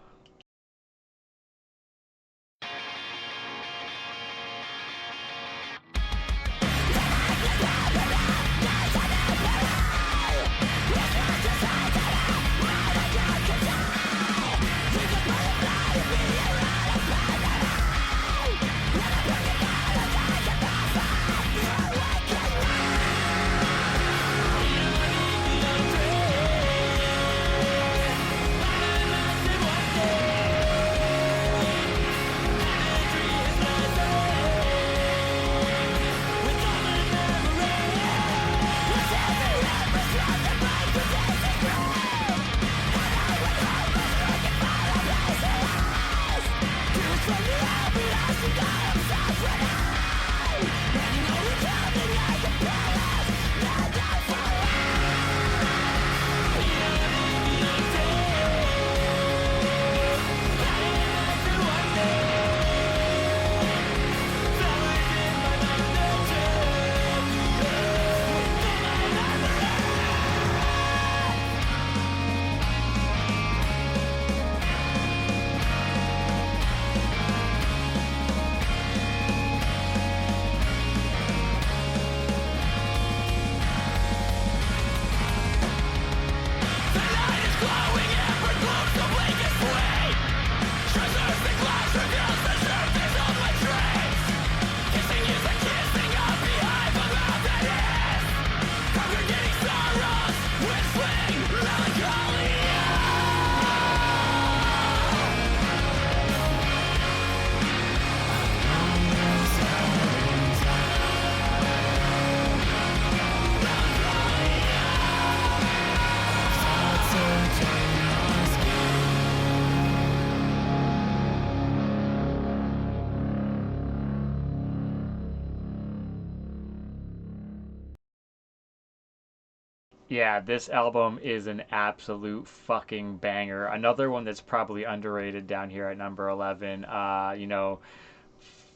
Yeah, this album is an absolute fucking banger. Another one that's probably underrated down here at number 11.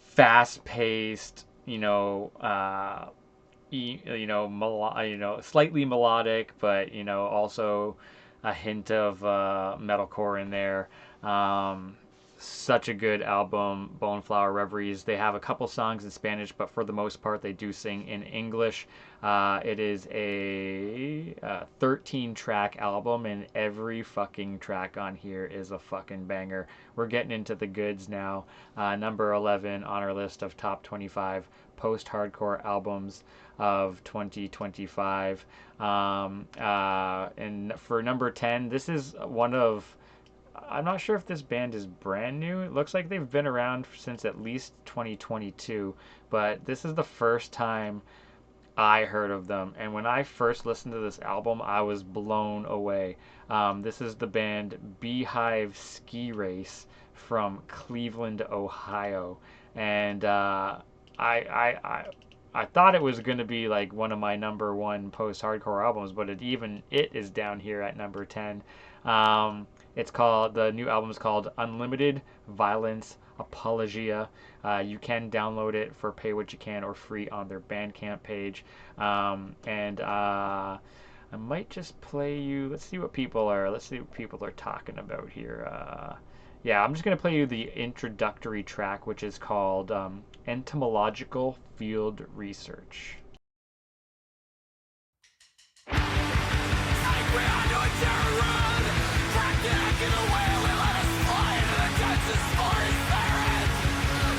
Fast paced, slightly melodic, but also a hint of metalcore in there. Such a good album, Boneflower Reveries. They have a couple songs in Spanish, but for the most part, they do sing in English. It is a 13-track album, and every fucking track on here is a fucking banger. We're getting into the goods now. Number 11 on our list of top 25 post-hardcore albums of 2025. And for number 10, this is one of, I'm not sure if this band is brand new. It looks like they've been around since at least 2022, but this is the first time I heard of them. And when I first listened to this album, I was blown away. This is the band Beehive Ski Race from Cleveland, Ohio. And I thought it was going to be like one of my number one post-hardcore albums, but it is down here at number 10. The new album is called Unlimited Violence Apologia. You can download it for pay what you can or free on their Bandcamp page. I might just play you. Let's see what people are talking about here. Yeah, I'm just gonna play you the introductory track, which is called Entomological Field Research.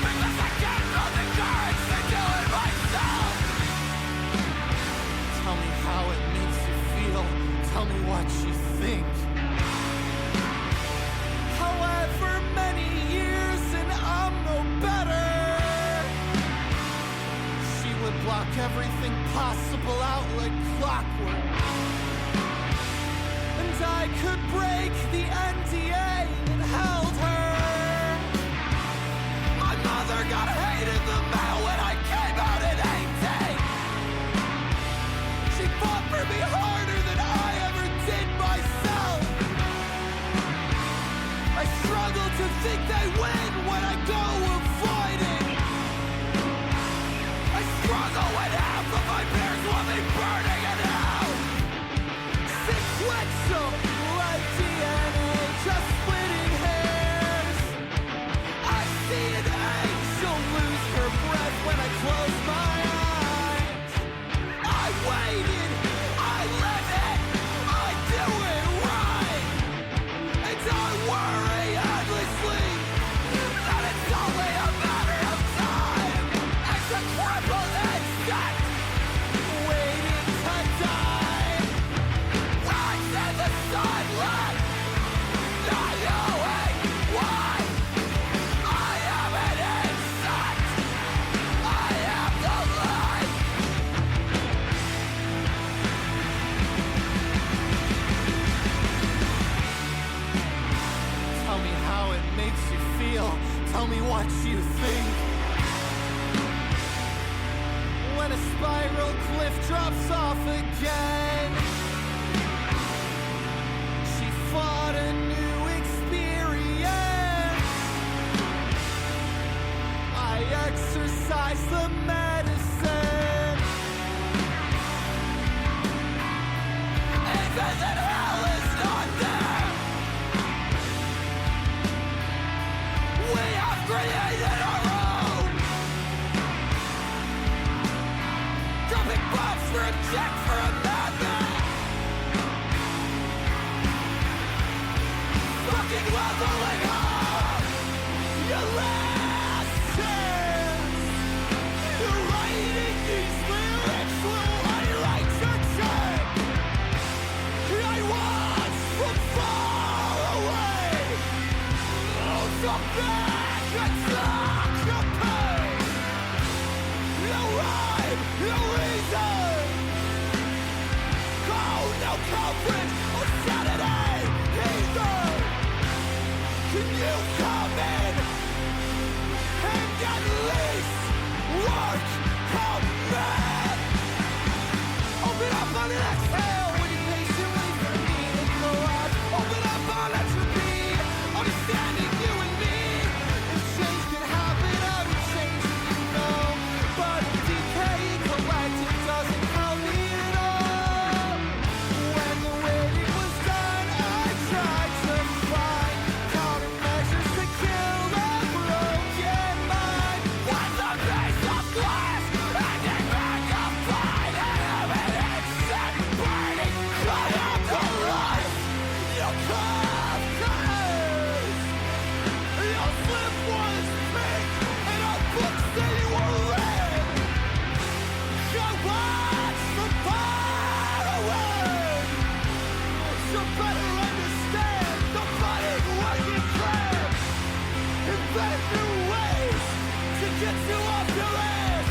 Because I can't run the what you think. However many years and I'm no better. She would block everything possible out like clockwork. And I could break the NDA that held her. My mother got hated the mail when I came out at 18. She fought for me harder than I ever did myself. I struggle to think they win when I go avoiding. I struggle when half of my peers want me burning it out. Sequential like DNA, just splitting hairs. I see an angel lose her breath when I close my eyes. I waited, I live it, I do it right. And I worry endlessly that it's only a matter of time. It's a crippled insect waiting to die. Rise in the sunlight, not knowing why. I am an insect. I am the light. Tell me how it makes you feel. Tell me what you think. When a spiral cliff drops off again. She fought a new experience. I exercise the medicine. Even that hell is not there. We have created our own. Dropping bombs for a check for a madman. Fucking leveling up your last chance. You're writing these lyrics will highlight your check. I watch from far away. Oh, so back and suck your pain. No rhyme, no reason. Oh, no culprit or Saturday either. Can you come in and at least work on me? Open up on an exhale when you patiently for me to go out. Open up on entropy, understanding you and me. If change can happen, I would change it, you know. But decay collective doesn't help me at all. When the waiting was done, I tried to find countermeasures to kill a broken mind. When the face of glass ending magnified and evidence set burning, I am the life you could curse. Your slip was pink and our books say you were red. You watch from far away. You better understand the fighting working plan. Invent new ways to get you off your ass.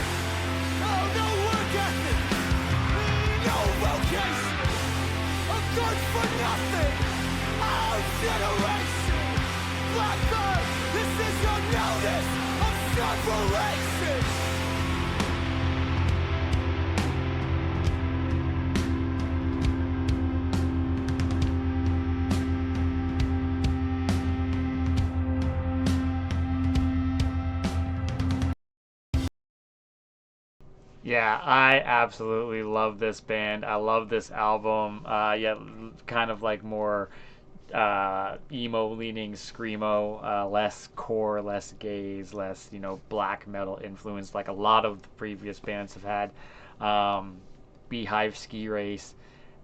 Oh, no work ethic, no vocation, a good for nothing. Our generation, Blackbird, this is your notice of separation. Yeah, I absolutely love this band. I love this album. Yeah, kind of like more emo leaning screamo, less core, less gaze, less black metal influence like a lot of the previous bands have had. Beehive Ski Race,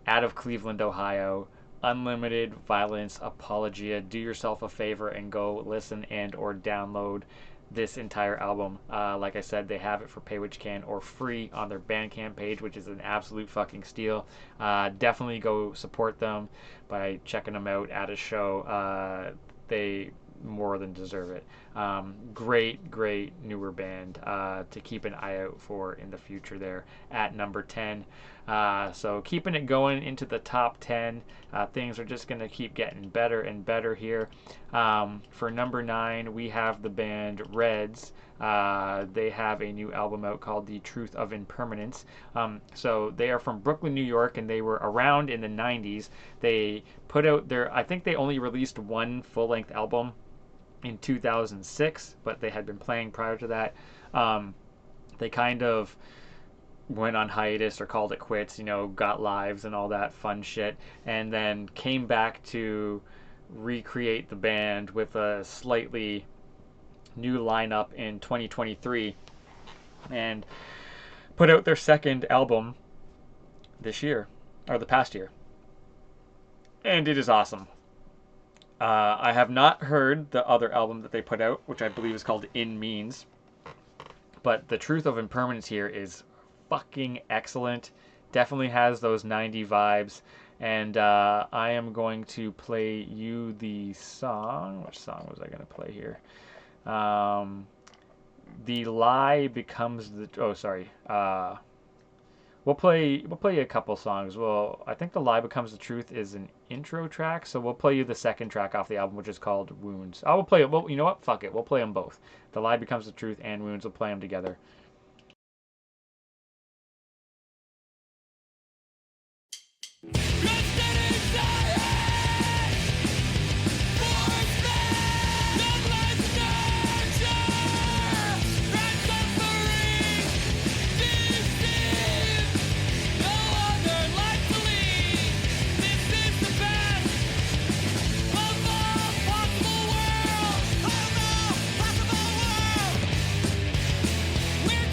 out of Cleveland, Ohio. Unlimited Violence Apologia. Do yourself a favor and go listen and or download this entire album. Like I said, they have it for pay what you can or free on their Bandcamp page, which is an absolute fucking steal. Definitely go support them by checking them out at a show. They more than deserve it. Great newer band to keep an eye out for in the future there at number 10. So keeping it going into the top 10. Things are just going to keep getting better and better here. For number 9, we have the band Reds. They have a new album out called The Truth of Impermanence. So they are from Brooklyn, New York, and they were around in the 90s. They put out I think they only released one full-length album in 2006, but they had been playing prior to that. They kind of went on hiatus or called it quits, got lives and all that fun shit, and then came back to recreate the band with a slightly new lineup in 2023 and put out their second album this year, or the past year. And it is awesome. I have not heard the other album that they put out, which I believe is called In Means. But The Truth of Impermanence here is fucking excellent. Definitely has those 90 vibes. And I am going to play you the song. Which song was I going to play here? The Lie Becomes the... Oh, sorry. We'll play a couple songs. Well, I think The Lie Becomes the Truth is an intro track, so we'll play you the second track off the album, which is called Wounds. I will play it. Well, you know what? Fuck it. We'll play them both. The Lie Becomes the Truth and Wounds. We'll play them together. We're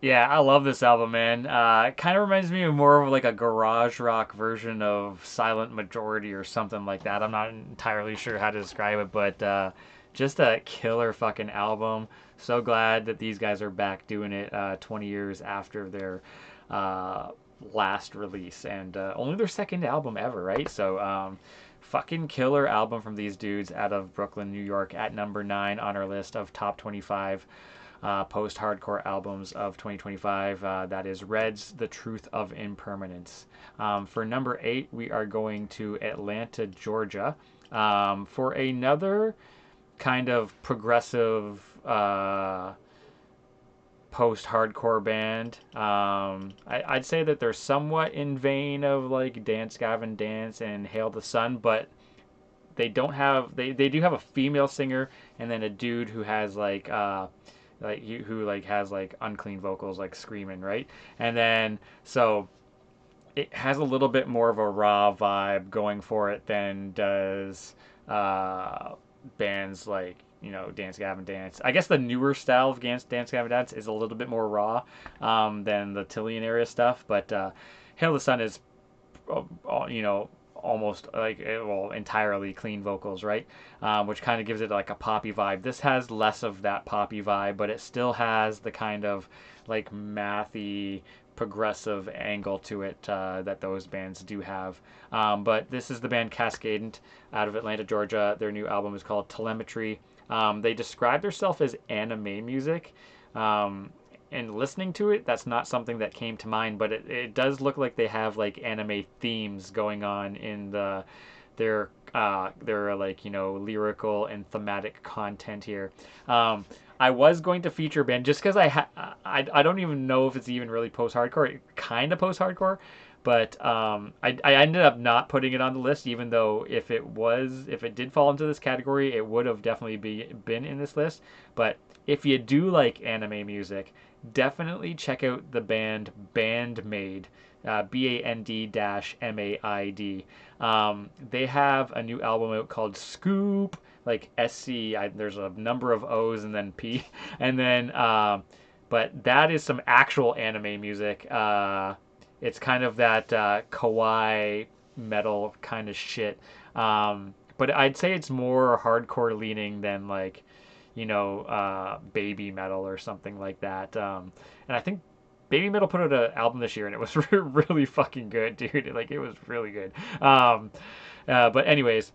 Yeah, I love this album, man. It kind of reminds me of more of like a garage rock version of Silent Majority or something like that. I'm not entirely sure how to describe it, but just a killer fucking album. So glad that these guys are back doing it 20 years after their uh, last release and only their second album ever, right? So, fucking killer album from these dudes out of Brooklyn, New York, at number 9 on our list of top 25 post-hardcore albums of 2025. That is Red's The Truth of Impermanence. For number 8, we are going to Atlanta, Georgia, for another kind of progressive post-hardcore band. I'd say that they're somewhat in vein of like Dance Gavin Dance and Hail the Sun, but they do have a female singer and then a dude who has who like has like unclean vocals, like screaming, right? And then so it has a little bit more of a raw vibe going for it than does bands like, you know, Dance Gavin Dance. I guess the newer style of Dance Gavin Dance is a little bit more raw than the Tillian area stuff, but Hail the Sun is, you know, almost like, well, entirely clean vocals, right? Which kind of gives it like a poppy vibe. This has less of that poppy vibe, but it still has the kind of like mathy progressive angle to it that those bands do have. But this is the band Cascadent out of Atlanta, Georgia. Their new album is called Telemetry. They describe themselves as anime music. And listening to it, that's not something that came to mind, but it does look like they have like anime themes going on in their like, you know, lyrical and thematic content here. I was going to feature a band just because I don't even know if it's even really post-hardcore, kind of post-hardcore, but I ended up not putting it on the list, even though if it did fall into this category, it would have definitely been in this list. But if you do like anime music, definitely check out the band Bandmaid, BAND-MAID. They have a new album out called Scoop, like SC. There's a number of O's and then P, and then but that is some actual anime music. It's kind of that kawaii metal kind of shit. But I'd say it's more hardcore leaning than like, you know, baby metal or something like that. And I think Baby Metal put out an album this year and it was really fucking good, dude. Like, it was really good. But anyways,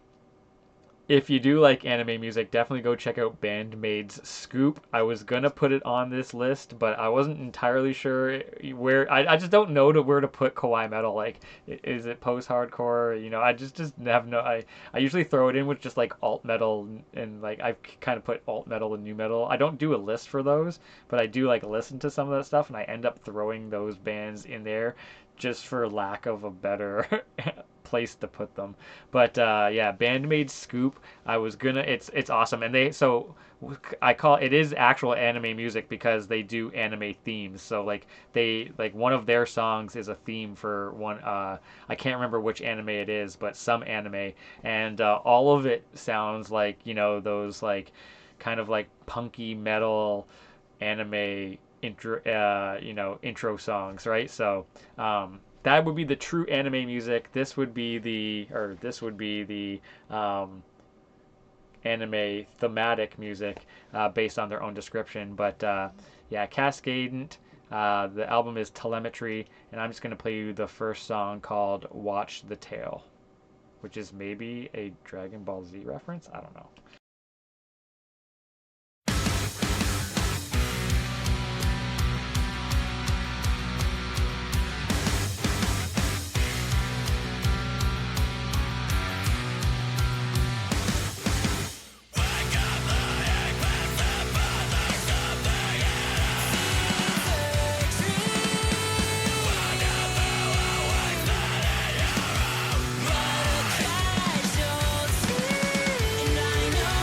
if you do like anime music, definitely go check out Bandmaid's Scoop. I was gonna put it on this list, but I wasn't entirely sure where. I just don't know where to put kawaii metal. Like, is it post-hardcore? You know, I just have no. I usually throw it in with just like alt metal and like I've kind of put alt metal and new metal. I don't do a list for those, but I do like listen to some of that stuff, and I end up throwing those bands in there just for lack of a better place to put them. But yeah, Bandmaid Scoop. It's awesome, and I call it is actual anime music because they do anime themes. So like one of their songs is a theme for one. I can't remember which anime it is, but some anime, and all of it sounds like, you know, those like kind of like punky metal anime intro songs, right? So that would be the true anime music. This would be the anime thematic music based on their own description. But yeah, Cascadent. The album is Telemetry, and I'm just gonna play you the first song called "Watch the Tail," which is maybe a Dragon Ball Z reference. I don't know. And I know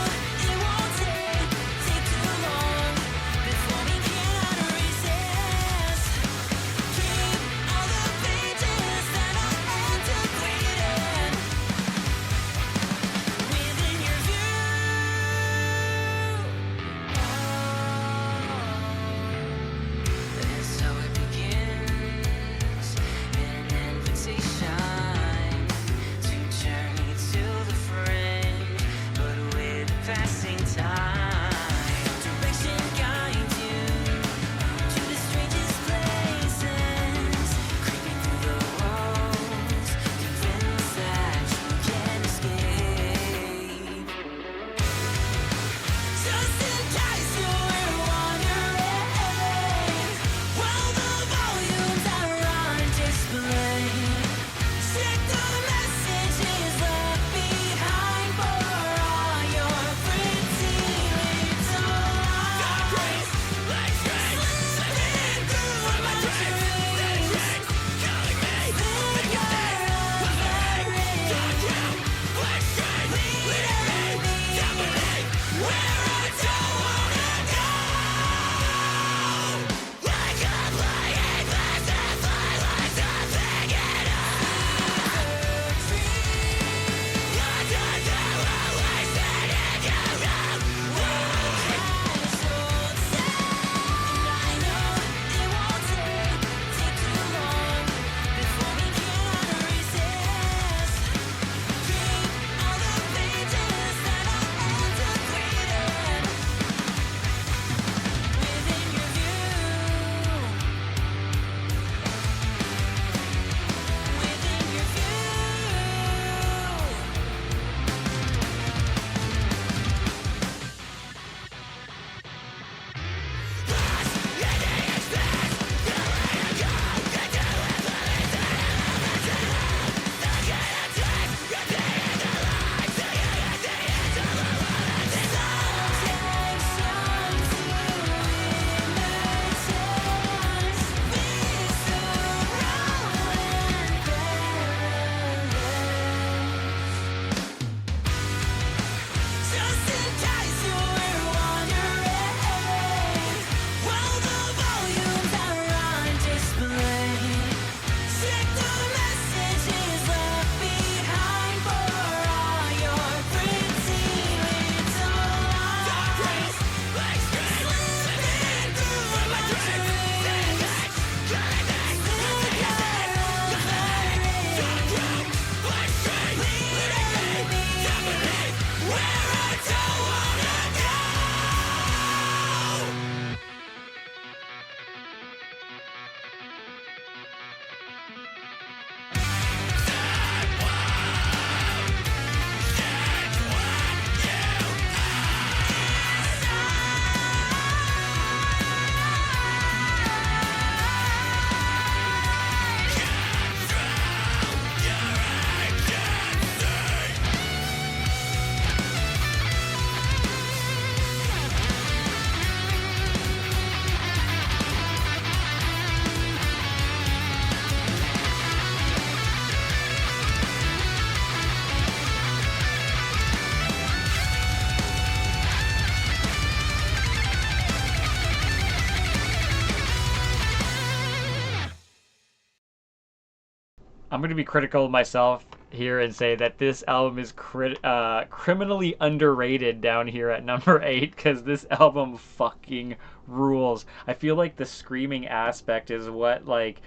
I'm going to be critical of myself here and say that this album is criminally underrated down here at number 8 because this album fucking rules. I feel like the screaming aspect is what like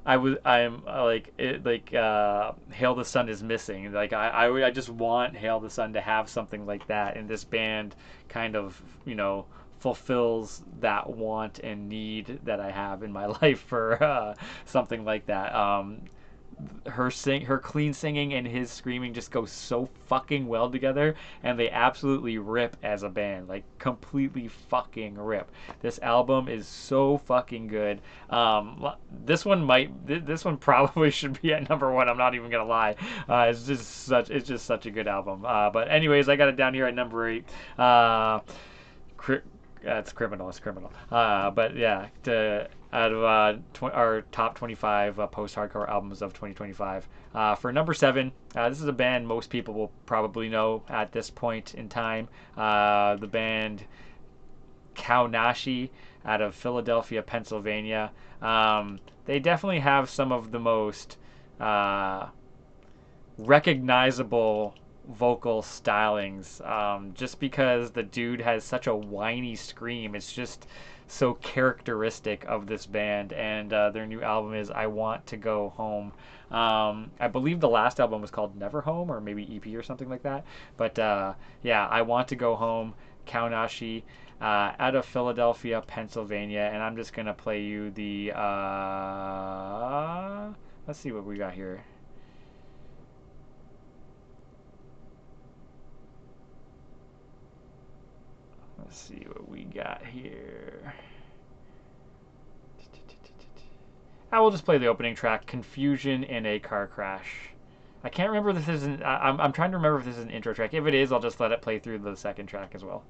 I'm like it like Hail the Sun is missing. Like I just want Hail the Sun to have something like that, and this band kind of fulfills that want and need that I have in my life for something like that. Her clean singing and his screaming just go so fucking well together, and they absolutely rip as a band, like completely fucking rip. This album is so fucking good. This one probably should be at number 1. I'm not even gonna lie. It's just such a good album. But anyways, I got it down here at number 8. It's criminal. It's criminal. But yeah, out of our top 25 post-hardcore albums of 2025. For number 7, this is a band most people will probably know at this point in time. The band Kaunashi out of Philadelphia, Pennsylvania. They definitely have some of the most recognizable vocal stylings, just because the dude has such a whiny scream. It's just so characteristic of this band, and their new album is I Want to Go Home. I believe the last album was called Never Home, or maybe EP or something like that, but yeah, I Want to Go Home, Kaunashi, out of Philadelphia, Pennsylvania. And I'm just gonna play you the let's see what we got here. Let's see what we got here. I will just play the opening track, Confusion in a Car Crash. I can't remember if this is I'm trying to remember if this is an intro track. If it is, I'll just let it play through the second track as well.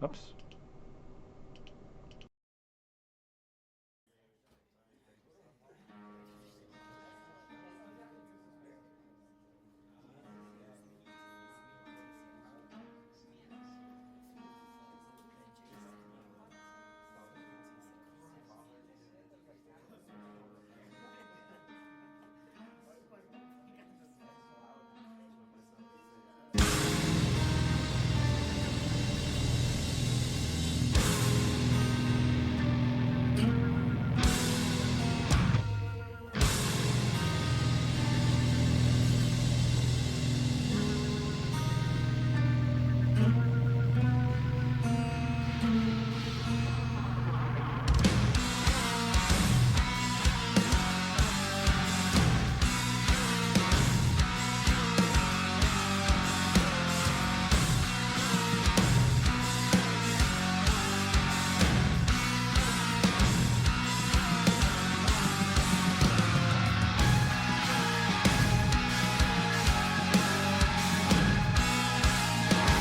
Oops.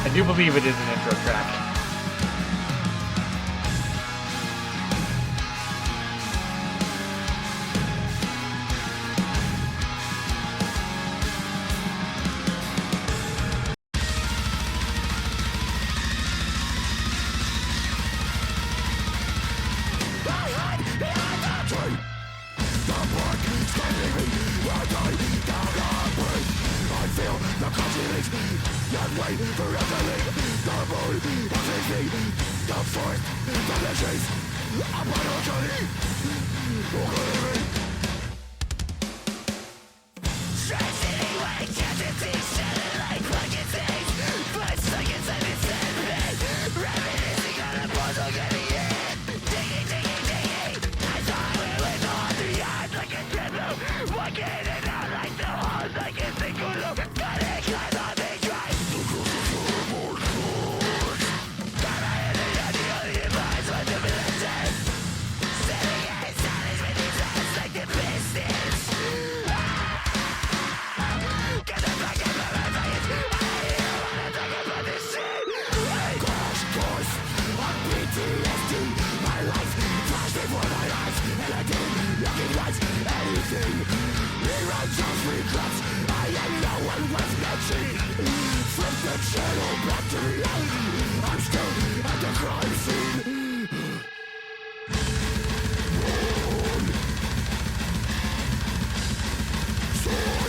I do believe it is an intro track. Sword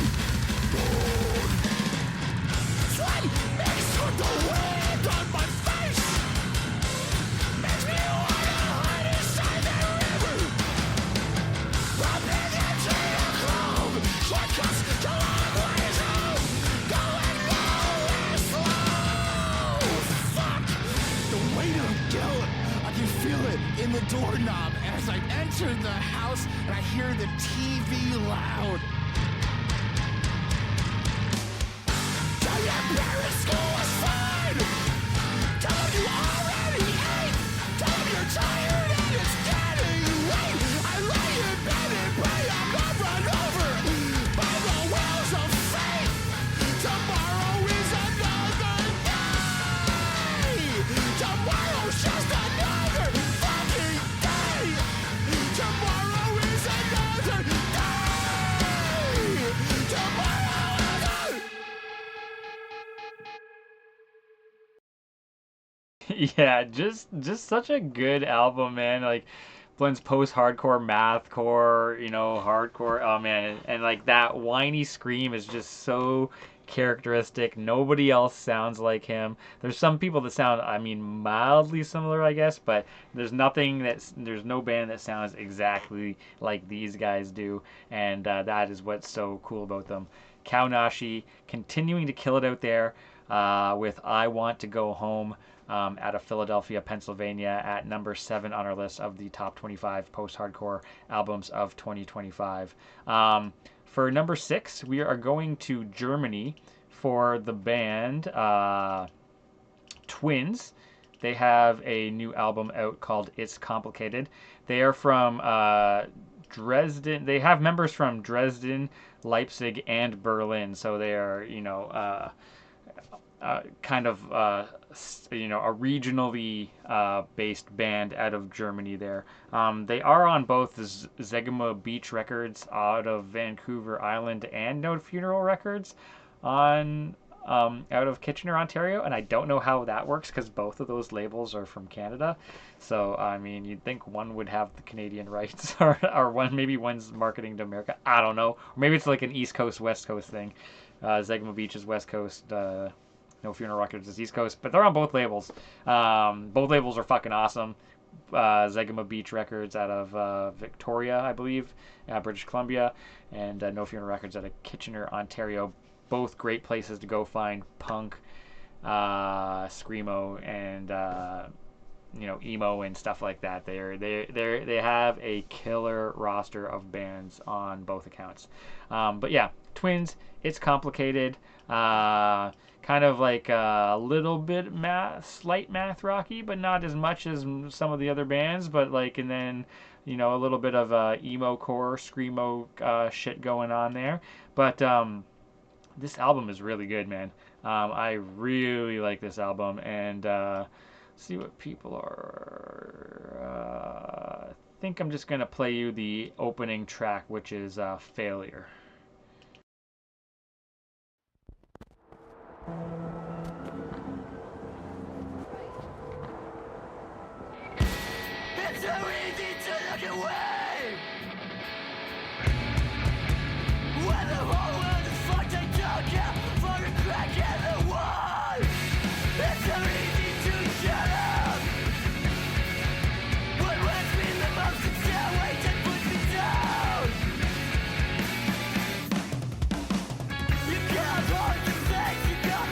enter the house and I hear the TV loud. Tell your parents school is fine. Tell them you already ate. Tell them you're tired and it's getting late. I lay in bed and pray I'm not run over by the wheels of fate. Tomorrow is another day. Tomorrow's just another fucking day. Tomorrow is another day. Tomorrow is Yeah, just such a good album, man. Like blends post-hardcore, mathcore, hardcore. Oh man, and like that whiny scream is just so characteristic. Nobody else sounds like him. There's some people that sound, I mean, mildly similar, I guess, but there's no band that sounds exactly like these guys do, and that is what's so cool about them. Kaunashi continuing to kill it out there with "I Want to Go Home." Out of Philadelphia, Pennsylvania, at number 7 on our list of the top 25 post-hardcore albums of 2025. For number 6, we are going to Germany for the band Twins. They have a new album out called It's Complicated. They are from Dresden. They have members from Dresden, Leipzig, and Berlin. So they are, kind of a regionally based band out of Germany there. They are on both Zegema Beach Records out of Vancouver Island and No Funeral Records on out of Kitchener, Ontario, and I don't know how that works because both of those labels are from Canada. So I mean, you'd think one would have the Canadian rights, or maybe one's marketing to America. I don't know. Or maybe it's like an East Coast West Coast thing. Zegema Beach is West Coast. No Funeral Records is East Coast, but they're on both labels. Both labels are fucking awesome. Zegema Beach Records out of Victoria, I believe, British Columbia, and No Funeral Records out of Kitchener, Ontario. Both great places to go find punk, screamo, and emo and stuff like that. They have a killer roster of bands on both accounts. But yeah, Twins. It's Complicated. Kind of like a little bit slight math rocky, but not as much as some of the other bands. But and then a little bit of emo core, screamo shit going on there. But this album is really good, man. I really like this album, and see what people are. I think I'm just gonna play you the opening track, which is Failure. It's so easy to look away when the whole world is fucked. I don't care for a crack in the wall. It's so easy to shut up when what's been the most sincere way to put me down. You can't hold the things you got.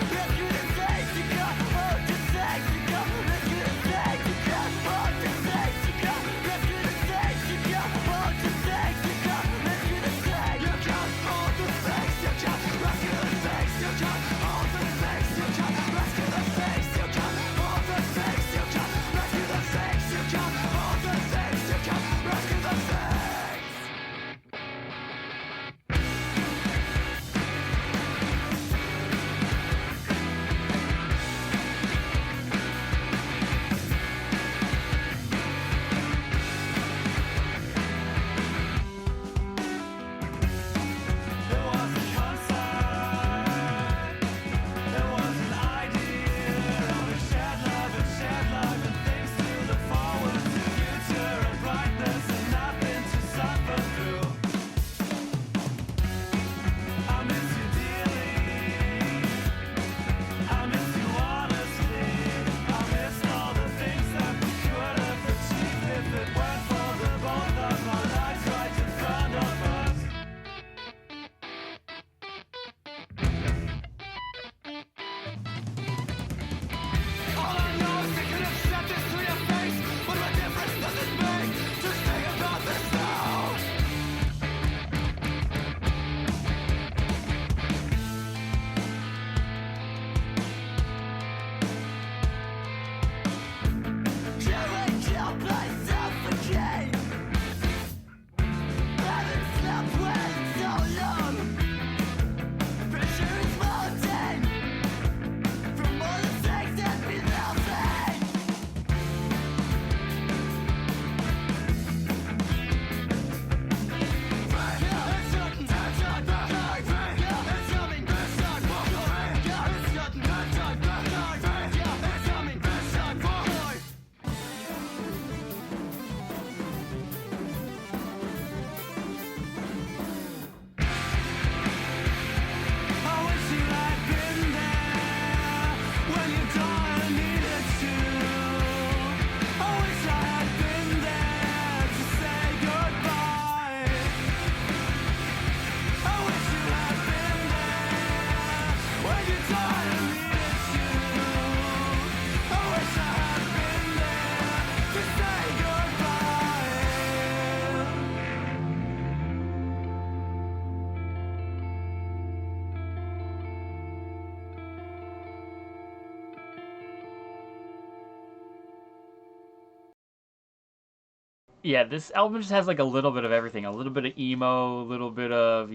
Yeah, this album just has like a little bit of everything. A little bit of emo, a little bit of,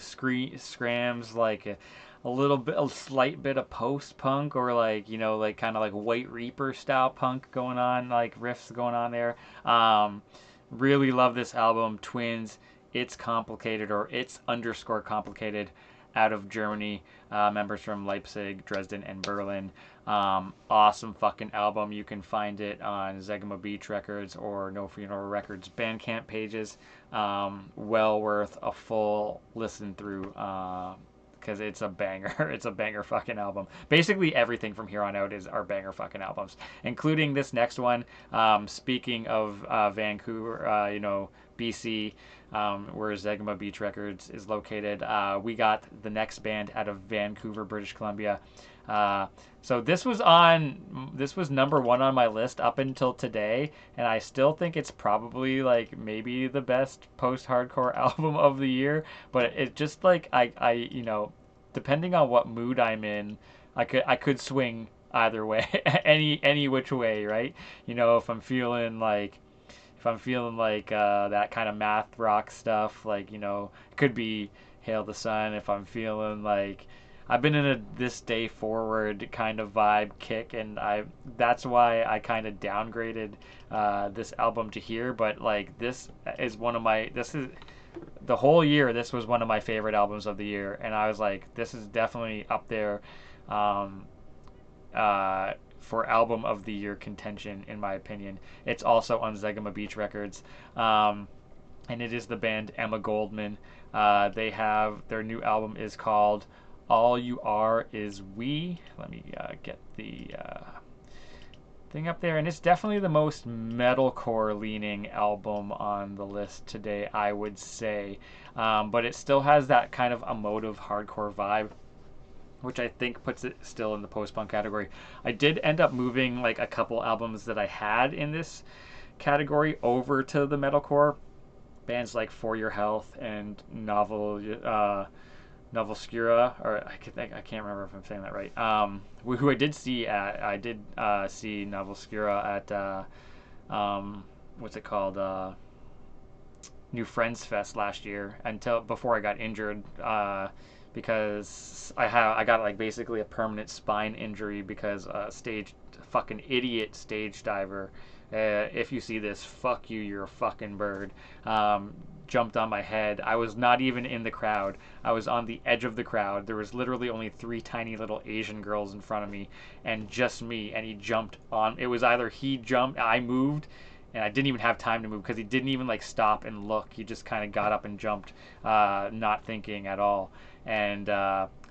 scrams, like a little bit, a slight bit of post-punk, or like, like kind of like White Reaper style punk going on, like riffs going on there. Um, really love this album, Twins. It's complicated, or it's underscore complicated, out of Germany. Members from Leipzig, Dresden, and Berlin. Awesome fucking album. You can find it on Zegema Beach Records or No Funeral Records Bandcamp pages. Well worth a full listen through, because it's a banger. It's a banger fucking album. Basically, everything from here on out are banger fucking albums, including this next one. Speaking of Vancouver, BC, where Zegema Beach Records is located. We got the next band out of Vancouver, British Columbia. So this was number one on my list up until today, and I still think it's probably like maybe the best post-hardcore album of the year. But it just like depending on what mood I'm in, I could swing either way, any which way, right? If I'm feeling like that kind of math rock stuff, like, it could be Hail the Sun. If I'm feeling like I've been in a this day forward kind of vibe kick, and that's why I kind of downgraded this album to here. But like, this is the whole year, this was one of my favorite albums of the year, and I was like, this is definitely up there. For album of the year contention, in my opinion. It's also on Zegema Beach Records, and it is the band Emma Goldman. They have their new album is called All You Are Is We. Let me get the thing up there, and it's definitely the most metalcore leaning album on the list today, I would say, but it still has that kind of emotive hardcore vibe, which I think puts it still in the post-punk category. I did end up moving like a couple albums that I had in this category over to the metalcore. Bands like For Your Health and Novelskura, or I can't remember if I'm saying that right. Who I did see see Novelskura at what's it called? New Friends Fest last year, before I got injured. Because I got like basically a permanent spine injury because a fucking idiot stage diver. If you see this, fuck you, you're a fucking bird. Jumped on my head. I was not even in the crowd. I was on the edge of the crowd. There was literally only 3 tiny little Asian girls in front of me, and just me. And he jumped on. It was either he jumped, I moved, and I didn't even have time to move because he didn't even like stop and look. He just kind of got up and jumped, not thinking at all, and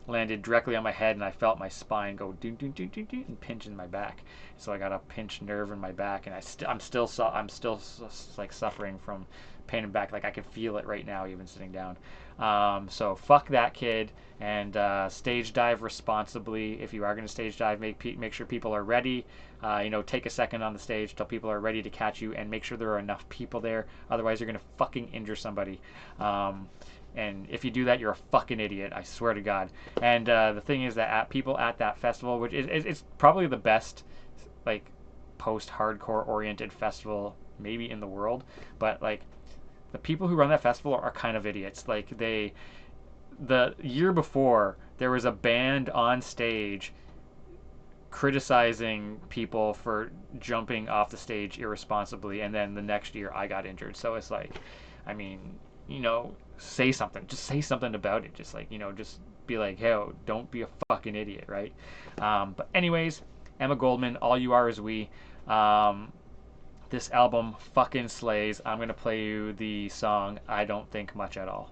landed directly on my head, and I felt my spine go doo doo doo doo doo and pinch in my back. So I got a pinched nerve in my back, and I'm still like suffering from pain in back. Like I can feel it right now, even sitting down. So fuck that kid, and stage dive responsibly. If you are going to stage dive, make sure people are ready. Take a second on the stage till people are ready to catch you, and make sure there are enough people there. Otherwise, you're going to fucking injure somebody. And if you do that, you're a fucking idiot. I swear to God. And the thing is that people at that festival, which it's probably the best, like, post-hardcore oriented festival maybe in the world, but like the people who run that festival are kind of idiots. Like the year before, there was a band on stage criticizing people for jumping off the stage irresponsibly, and then the next year I got injured. So it's like, I mean, say something. Just say something about it. Just like, just be like, hey, don't be a fucking idiot, right? But anyways, Emma Goldman, All You Are Is We. This album fucking slays. I'm gonna play you the song I Don't Think Much at All.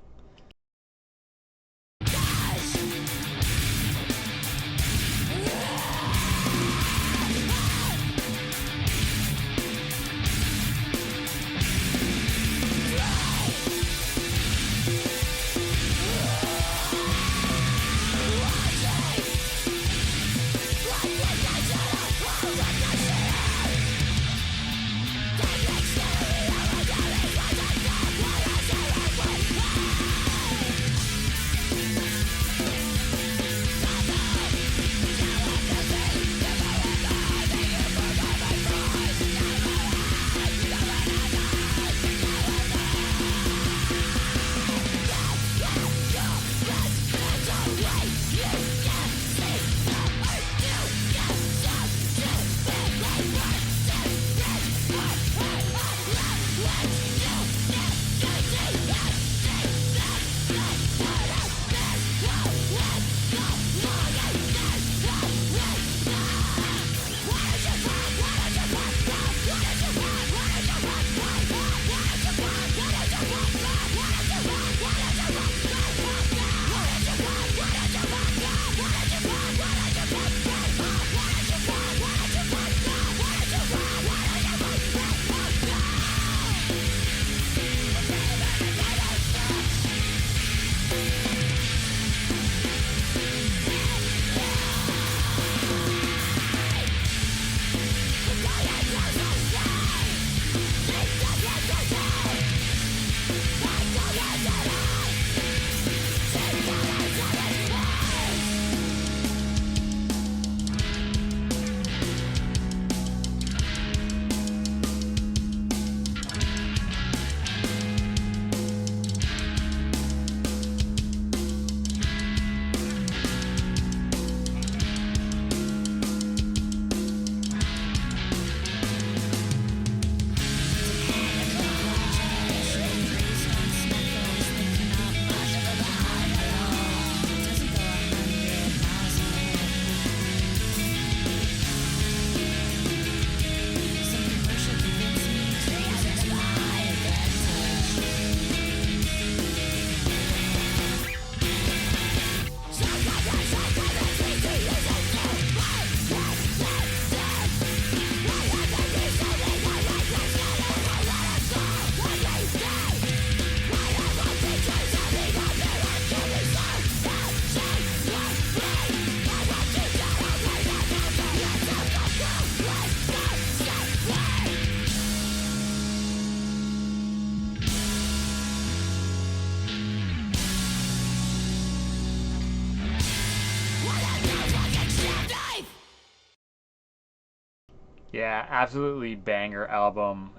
Yeah, absolutely banger album.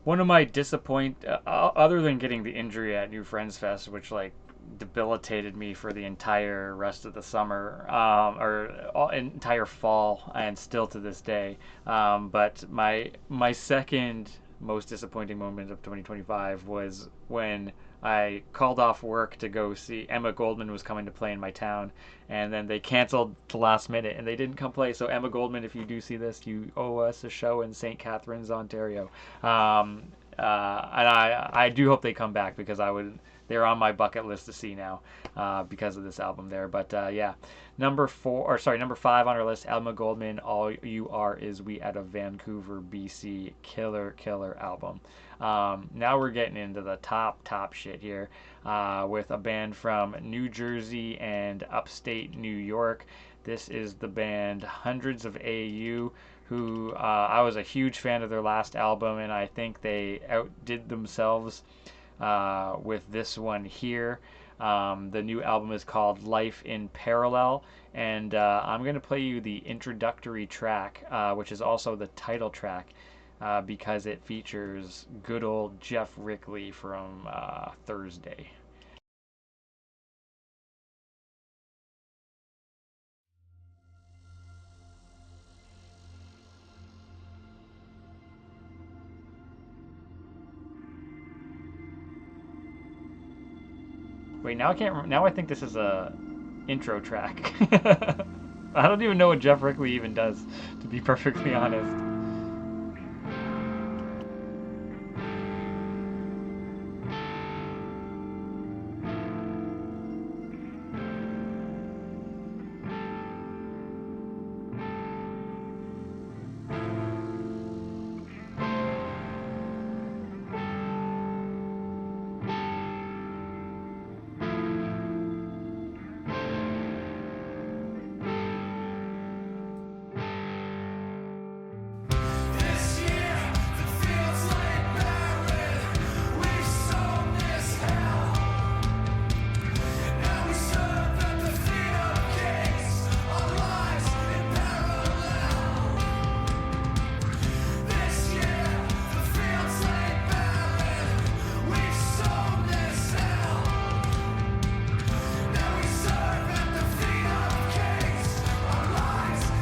One of my other than getting the injury at New Friends Fest, which like debilitated me for the entire rest of the summer, entire fall, and still to this day. But my second most disappointing moment of 2025 was when I called off work to go see Emma Goldman was coming to play in my town, and then they canceled the last minute and they didn't come play. So Emma Goldman, if you do see this, you owe us a show in St. Catharines, Ontario. And I do hope they come back because they're on my bucket list to see now because of this album there. But yeah, number 5 on our list, Emma Goldman, All You Are Is We out of Vancouver, BC. Killer album. Now we're getting into the top shit here with a band from New Jersey and upstate New York. This is the band Hundreds of AU, who I was a huge fan of their last album, and I think they outdid themselves with this one here. The new album is called Life in Parallel, and I'm going to play you the introductory track, which is also the title track, because it features good old Jeff Rickley from Thursday. Wait, now I can't. Now I think this is a intro track. I don't even know what Jeff Rickley even does, to be perfectly honest. This year that feels like married, we sown this hell. Now we serve at the feet of kings, our lives in parallel. This year that feels like married, we sown this hell. Now we serve at the feet of kings, our lives in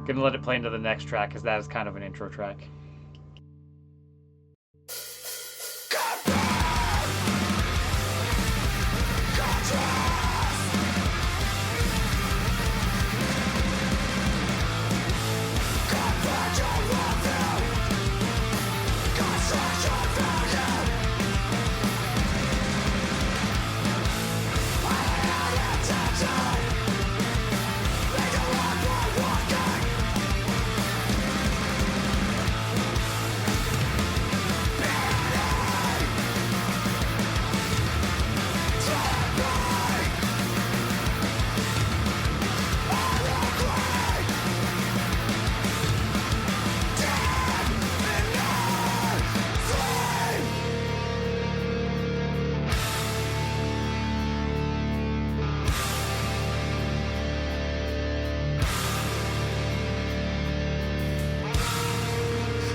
Gonna let it play into the next track because that is kind of an intro track.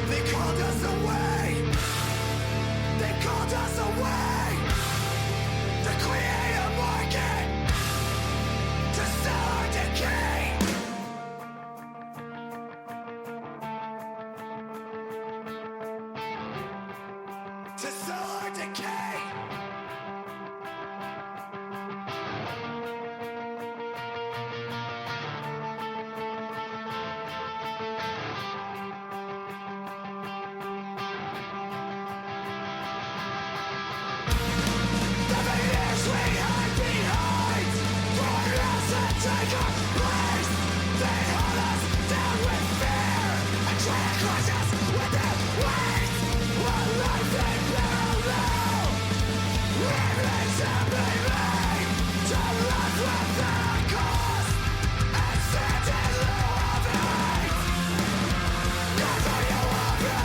They called us away. They called us away to create a market to sell our decay. take our place. They hold us down with fear and try to crush us with their weight. Our life in parallel. Remains to be made. To live without cause and stand in lieu of hate. That's what you want me.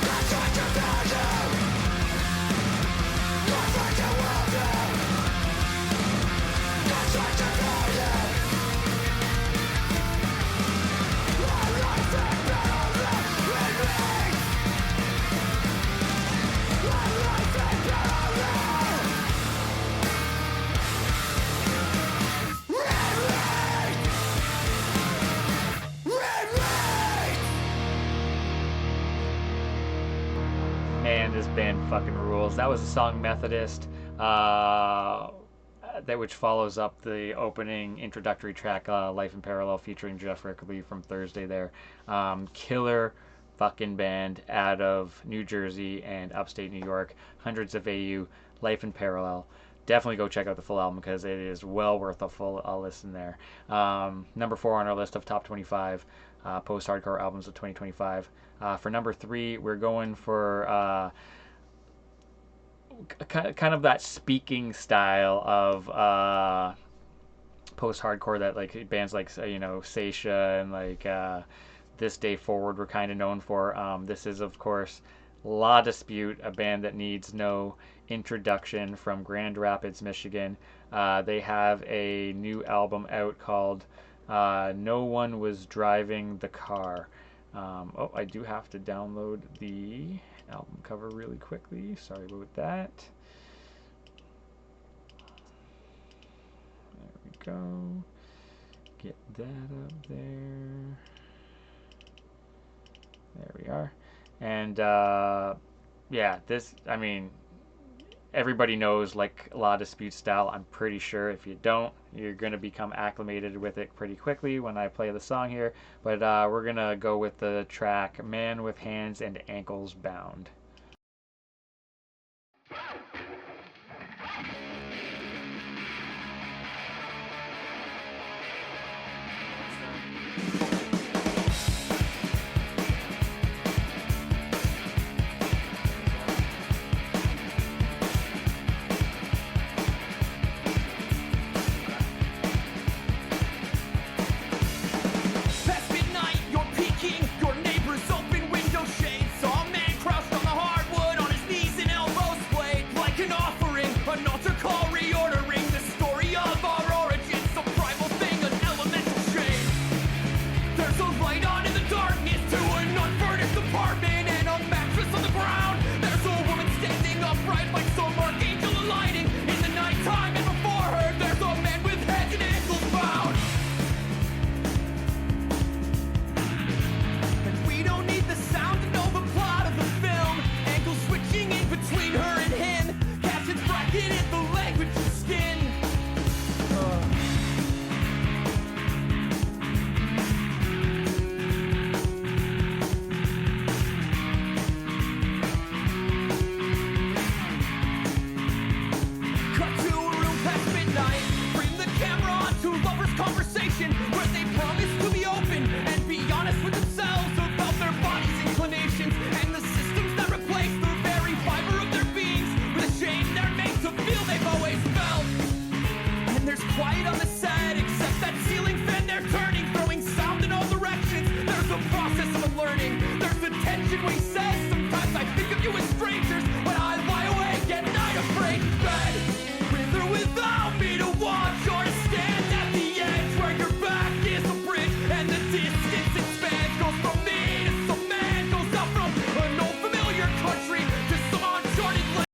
That's what you value. That's what you want me. That's what you value. Our life in parallel remains. Our life in parallel remains. Man, this band fucking rules. That was the song Methodist, that which follows up the opening introductory track, Life in Parallel, featuring Jeff Rickaby from Thursday there. Killer fucking band out of New Jersey and upstate New York. Hundreds of AU, Life in Parallel. Definitely go check out the full album because it is well worth a full listen there. Number 4 on our list of top 25 post-hardcore albums of 2025. For number 3, we're going for kind of that speaking style of post-hardcore that like bands like Seisha and like This Day Forward were kind of known for. This is of course La Dispute, a band that needs no introduction from Grand Rapids, Michigan. They have a new album out called No One Was Driving the Car. I do have to download the album cover really quickly. Sorry about that. There we go. Get that up there. There we are. And yeah, this, I mean, everybody knows like La Dispute style. I'm pretty sure if you don't, you're going to become acclimated with it pretty quickly when I play the song here. But we're going to go with the track Man with Hands and Ankles Bound. Past midnight, you're peeking, your neighbor's open window shade. Saw a man crouched on the hardwood on his knees and elbows played like an offering, an altar call reordering the story of our origins, a primal thing, an elemental shade. There's a light on in the darkness to an unfurnished apartment and a mattress on the ground. There's a woman standing upright like some archangel aligning in the nighttime, and before her there's a man with heads and ankles bound. And we don't need the sound to know the plot of the film. Ankles switching in between her and him. Captions bracketed the language of skin. Cut to a room past midnight. Bring the camera on to lovers' conversation where they promise to be open and be honest with themselves about their bodies' inclinations and the systems that replace the very fiber of their beings with a shame they're made to feel they've always felt. And there's quiet on the set except that ceiling fan they're turning, throwing sound in all directions. There's a process of unlearning. There's the tension we says. Sometimes I think of you as strangers when I lie awake at night afraid in bed. With or without me to watch or to stand at the edge where your back is a bridge and the distance expands. Goes from me to some man, goes out from an old familiar country to some uncharted land.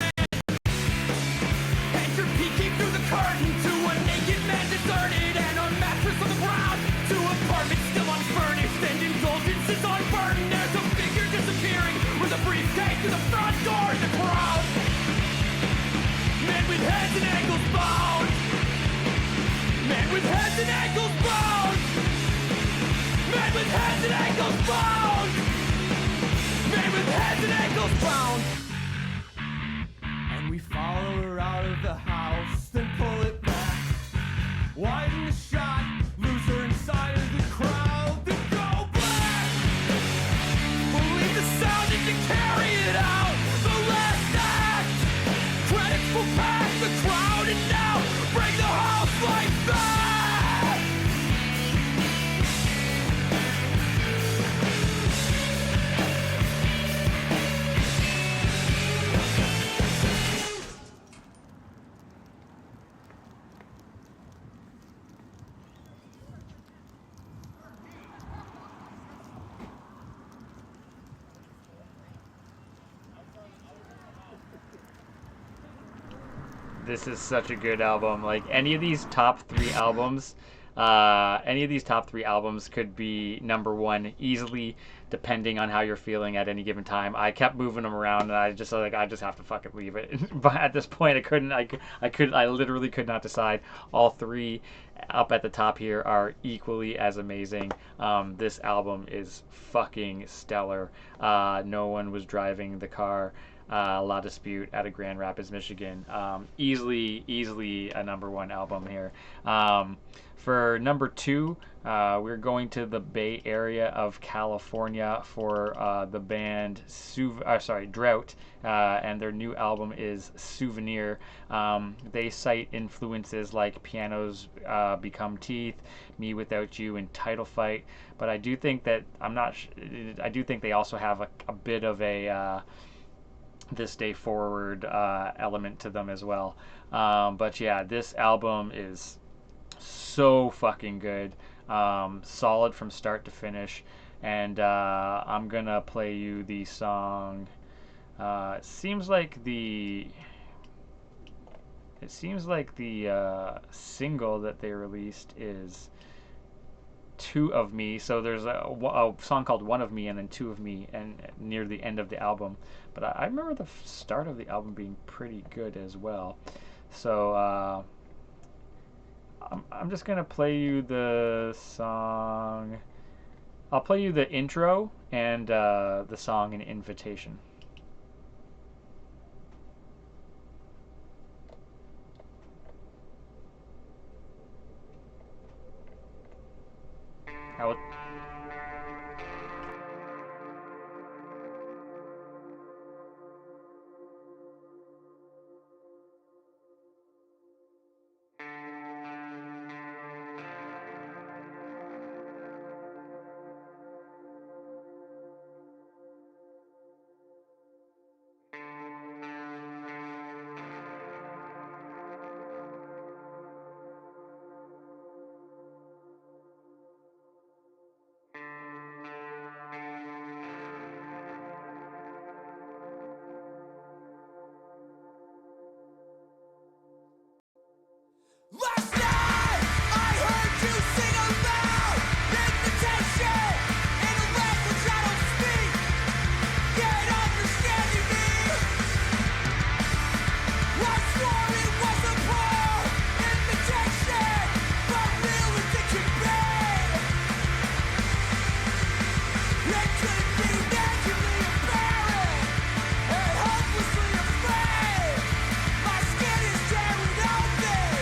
And you're peeking through the curtain to a naked man deserted and a mattress on the ground, to apartments still unfurnished and indulgences unburdened. There's a figure disappearing with a briefcase to the front door in the crowd. Men with heads and ankles bound. Men with heads and ankles bound. Men with heads and ankles bound. Men with heads and ankles bound. And we follow her out of the house, then pull it back. Widen the shot, loser inside of the crowd. Then go back. Believe the sound and to carry it out. The last act. Credits will pass the crowd and now bring the house lights back. This is such a good album. Like any of these top three albums could be number one easily, depending on how you're feeling at any given time. I kept moving them around, and I just have to fucking leave it. But at this point, I literally could not decide. All three up at the top here are equally as amazing. This album is fucking stellar. No One Was Driving the Car. La Dispute out of Grand Rapids, Michigan. Easily a number one album here. For number two, we're going to the Bay Area of California for the band Drought, and their new album is Souvenir. They cite influences like Pianos Become Teeth, Me Without You, and Title Fight, but I do think that I do think they also have a bit of a This Day Forward element to them as well. But yeah, this album is so fucking good. Solid from start to finish. And I'm gonna play you the song. It seems like the single that they released is Two of Me. So there's a song called One of Me and then Two of Me, and near the end of the album. But I remember the start of the album being pretty good as well. So I'm just gonna play you the song. I'll play you the intro and the song and Invitation. How Last night, I heard you sing aloud, invitation, in a language I don't speak. Can't understand you, me. I swore it was a poor invitation, but real as it could be. It could be naturally apparent and hopelessly afraid. My skin is tearing open.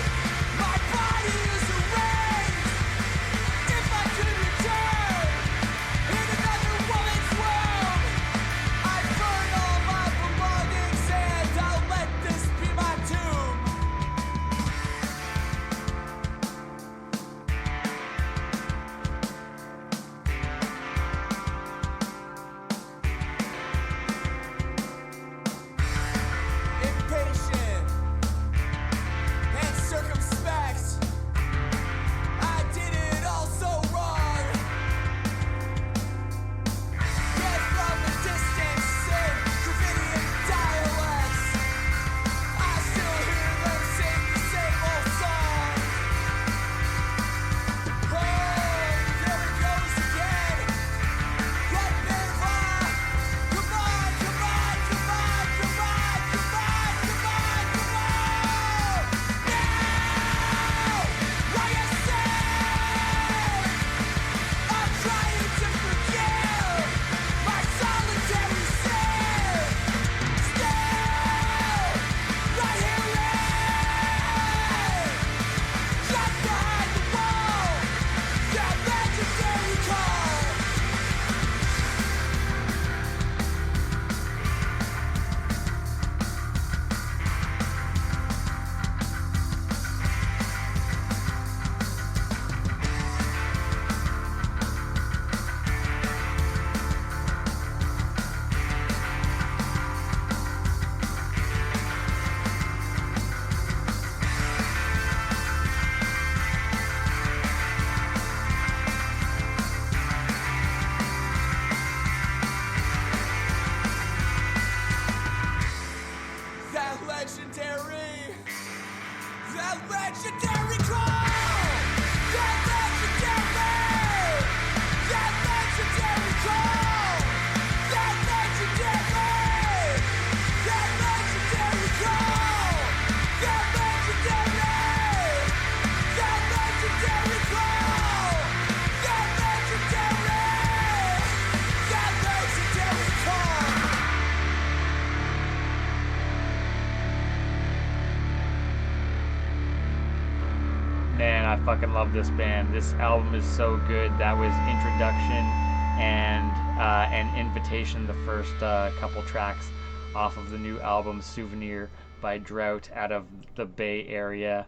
My body is erased. If I could return in another woman's womb, I'd burn all my belongings and I'll let this be my tomb. fucking love this band. This album is so good. That was Introduction and Invitation, the first couple tracks off of the new album Souvenir by Drought out of the Bay Area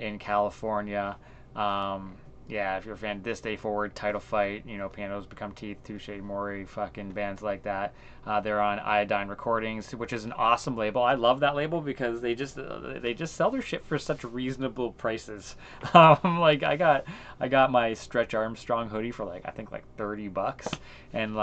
in California. Yeah, if you're a fan, This Day Forward, Title Fight, Pianos Become Teeth, Touche Amore, fucking bands like that. They're on Iodine Recordings, which is an awesome label. I love that label because they just sell their shit for such reasonable prices. Like I got my Stretch Armstrong hoodie for I think $30, and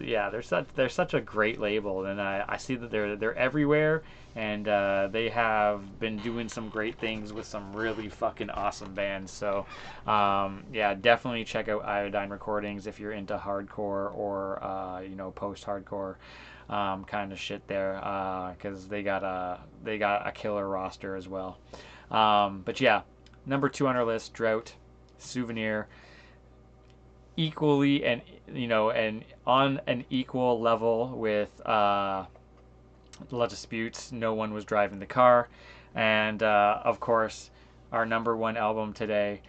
yeah, they're such a great label, and I see that they're everywhere, and they have been doing some great things with some really fucking awesome bands. So yeah, definitely check out Iodine Recordings if you're into hardcore or post-hardcore kind of shit there, because they got a killer roster as well. But yeah, number 2 on our list, Drought, Souvenir. Equally and on an equal level with La Disputes, No One Was Driving the Car, and of course our number 1 album today,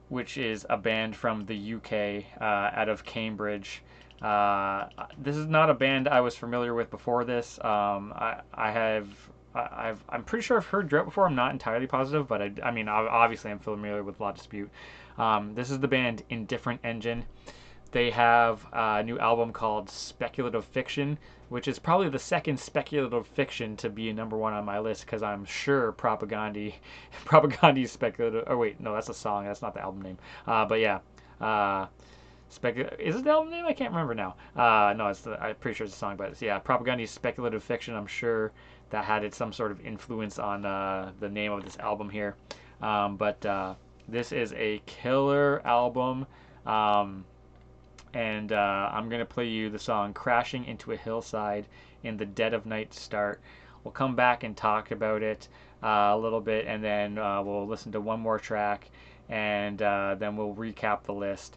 which is a band from the UK, out of Cambridge. This is not a band I was familiar with before this. I'm pretty sure I've heard Drought before. I'm not entirely positive, but I mean, obviously I'm familiar with La Dispute. This is the band Indifferent Engine. They have a new album called Speculative Fiction, which is probably the second speculative fiction to be number 1 on my list, because I'm sure Propagandhi Speculative. Oh wait, no, that's a song. That's not the album name. But yeah, is it the album name? I can't remember now. No, I'm pretty sure it's a song, but yeah, Propagandhi Speculative Fiction. I'm sure that had some sort of influence on the name of this album here. But this is a killer album. And I'm going to play you the song Crashing into a Hillside in the Dead of Night start. We'll come back and talk about it a little bit, and then we'll listen to one more track, and then we'll recap the list.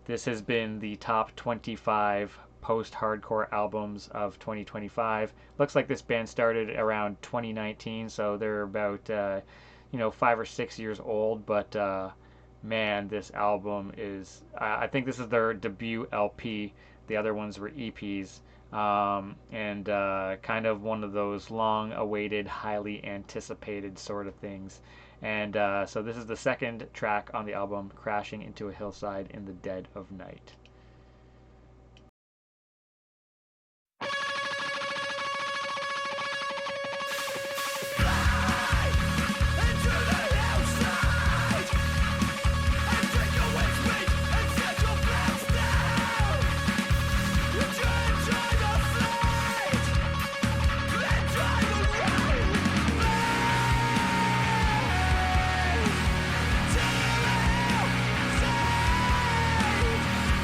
This has been the top 25 post-hardcore albums of 2025. Looks like this band started around 2019, so they're about 5 or 6 years old, but man, this album is, I think this is their debut LP. The other ones were EPs, and kind of one of those long-awaited, highly anticipated sort of things. And so this is the second track on the album, Crashing into a Hillside in the Dead of Night.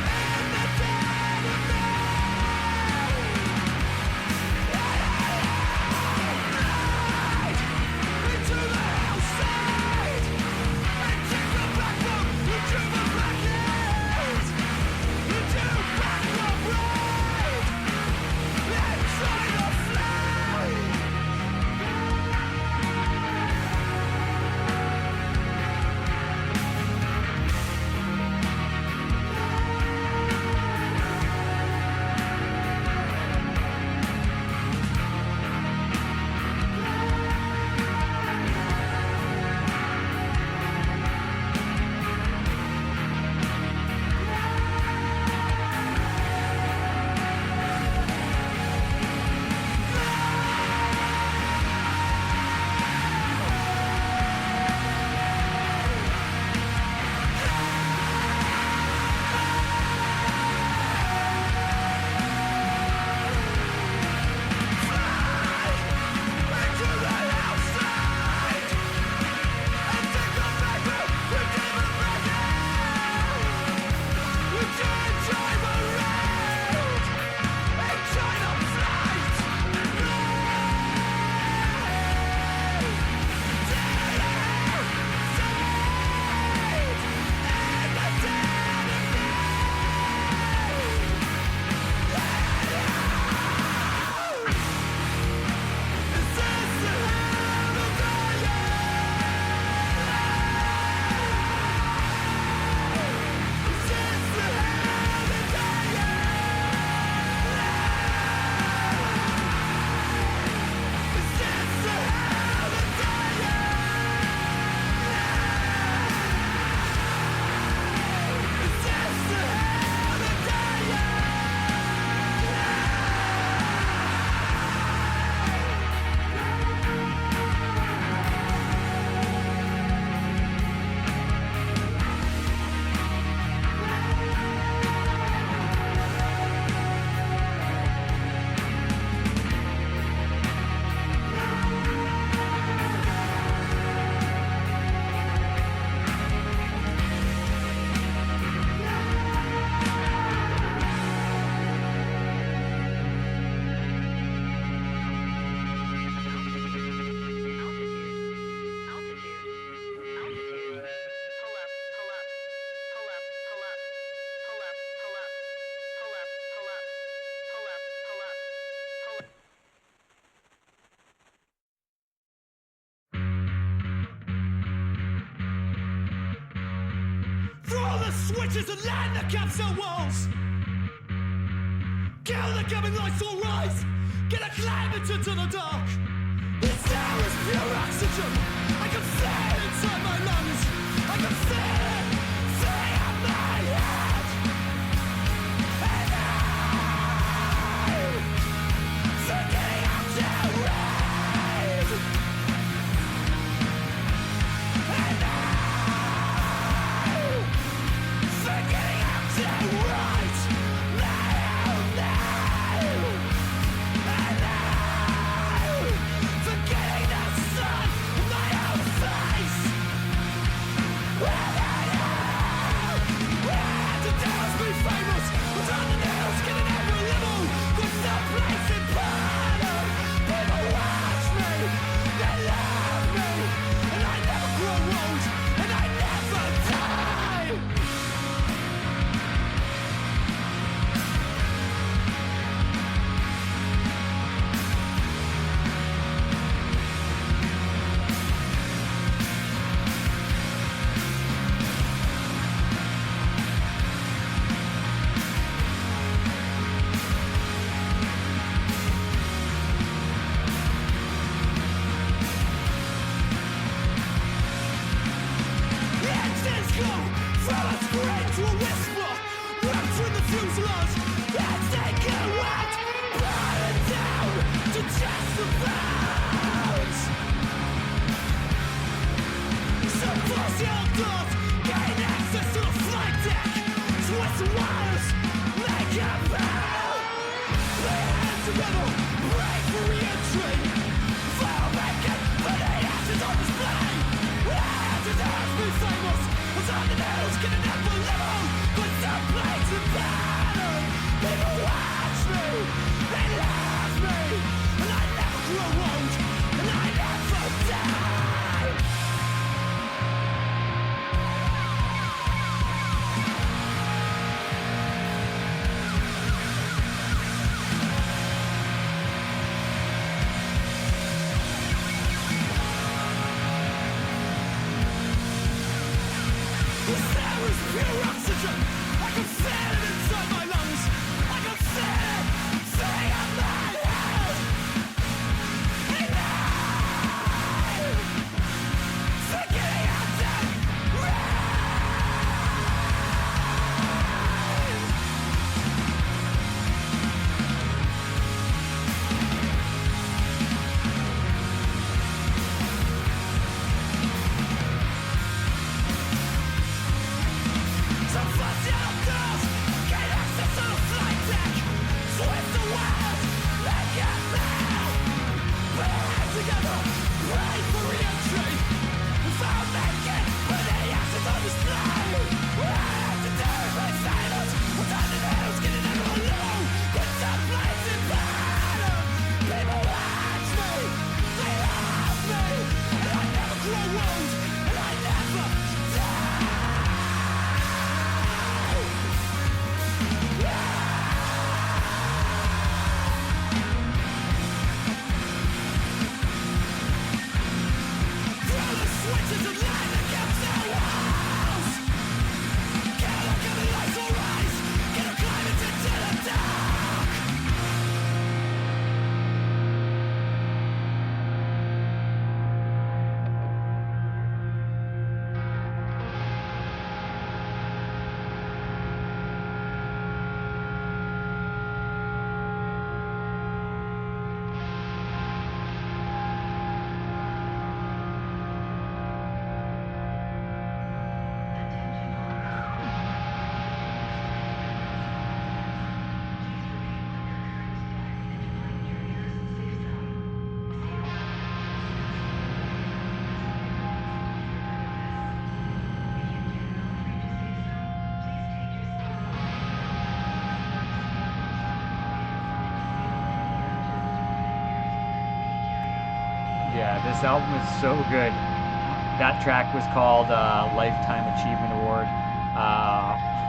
Till switches and land the capsule walls. Kill the coming lights will rise. Get a climb into the dark. This air is pure oxygen. I can feel it inside my lungs. I can feel it filling up my head. And I'm forgetting how to read. And I'm forgetting how to write my own name. And I'm forgetting the sun in my own face. To dance be famous, what's on the news, getting every level. There's no place in pardon. People watch me, they love me, and I never grow old, and I never die. Inches go from a scream to a whisper, wrapped in the fuselage. As they get wet, burning down to just the bones. Some pussy old girls gain access to the flight deck. Twist the wires, make a bow. Put your hands together, break for re-entry. Fire bacon, but the ashes on display. To dance be famous, what's on the news, getting up a level. But some place in pattern. People watch me, they love me, and I never grow old, and I never die. This air is pure oxygen. I can feel it inside my lungs. I can feel it filling up my head. And I'm forgetting how to read. Some fussy old girls gain access to the flight deck. Twist the wires, make it bow. Put your hands together, pray for re-entry. If I make it, put the ashes on display. What I have to do is be famous. What's on the news, getting every little. Get some place in pattern. People watch me, they love me, and I never grow old, and I never die. Throw the switches and light the capsule walls. Kill the coming lights will rise. Get a climb into the dark. Yeah, this album is so good. That track was called Lifetime Achievement Award,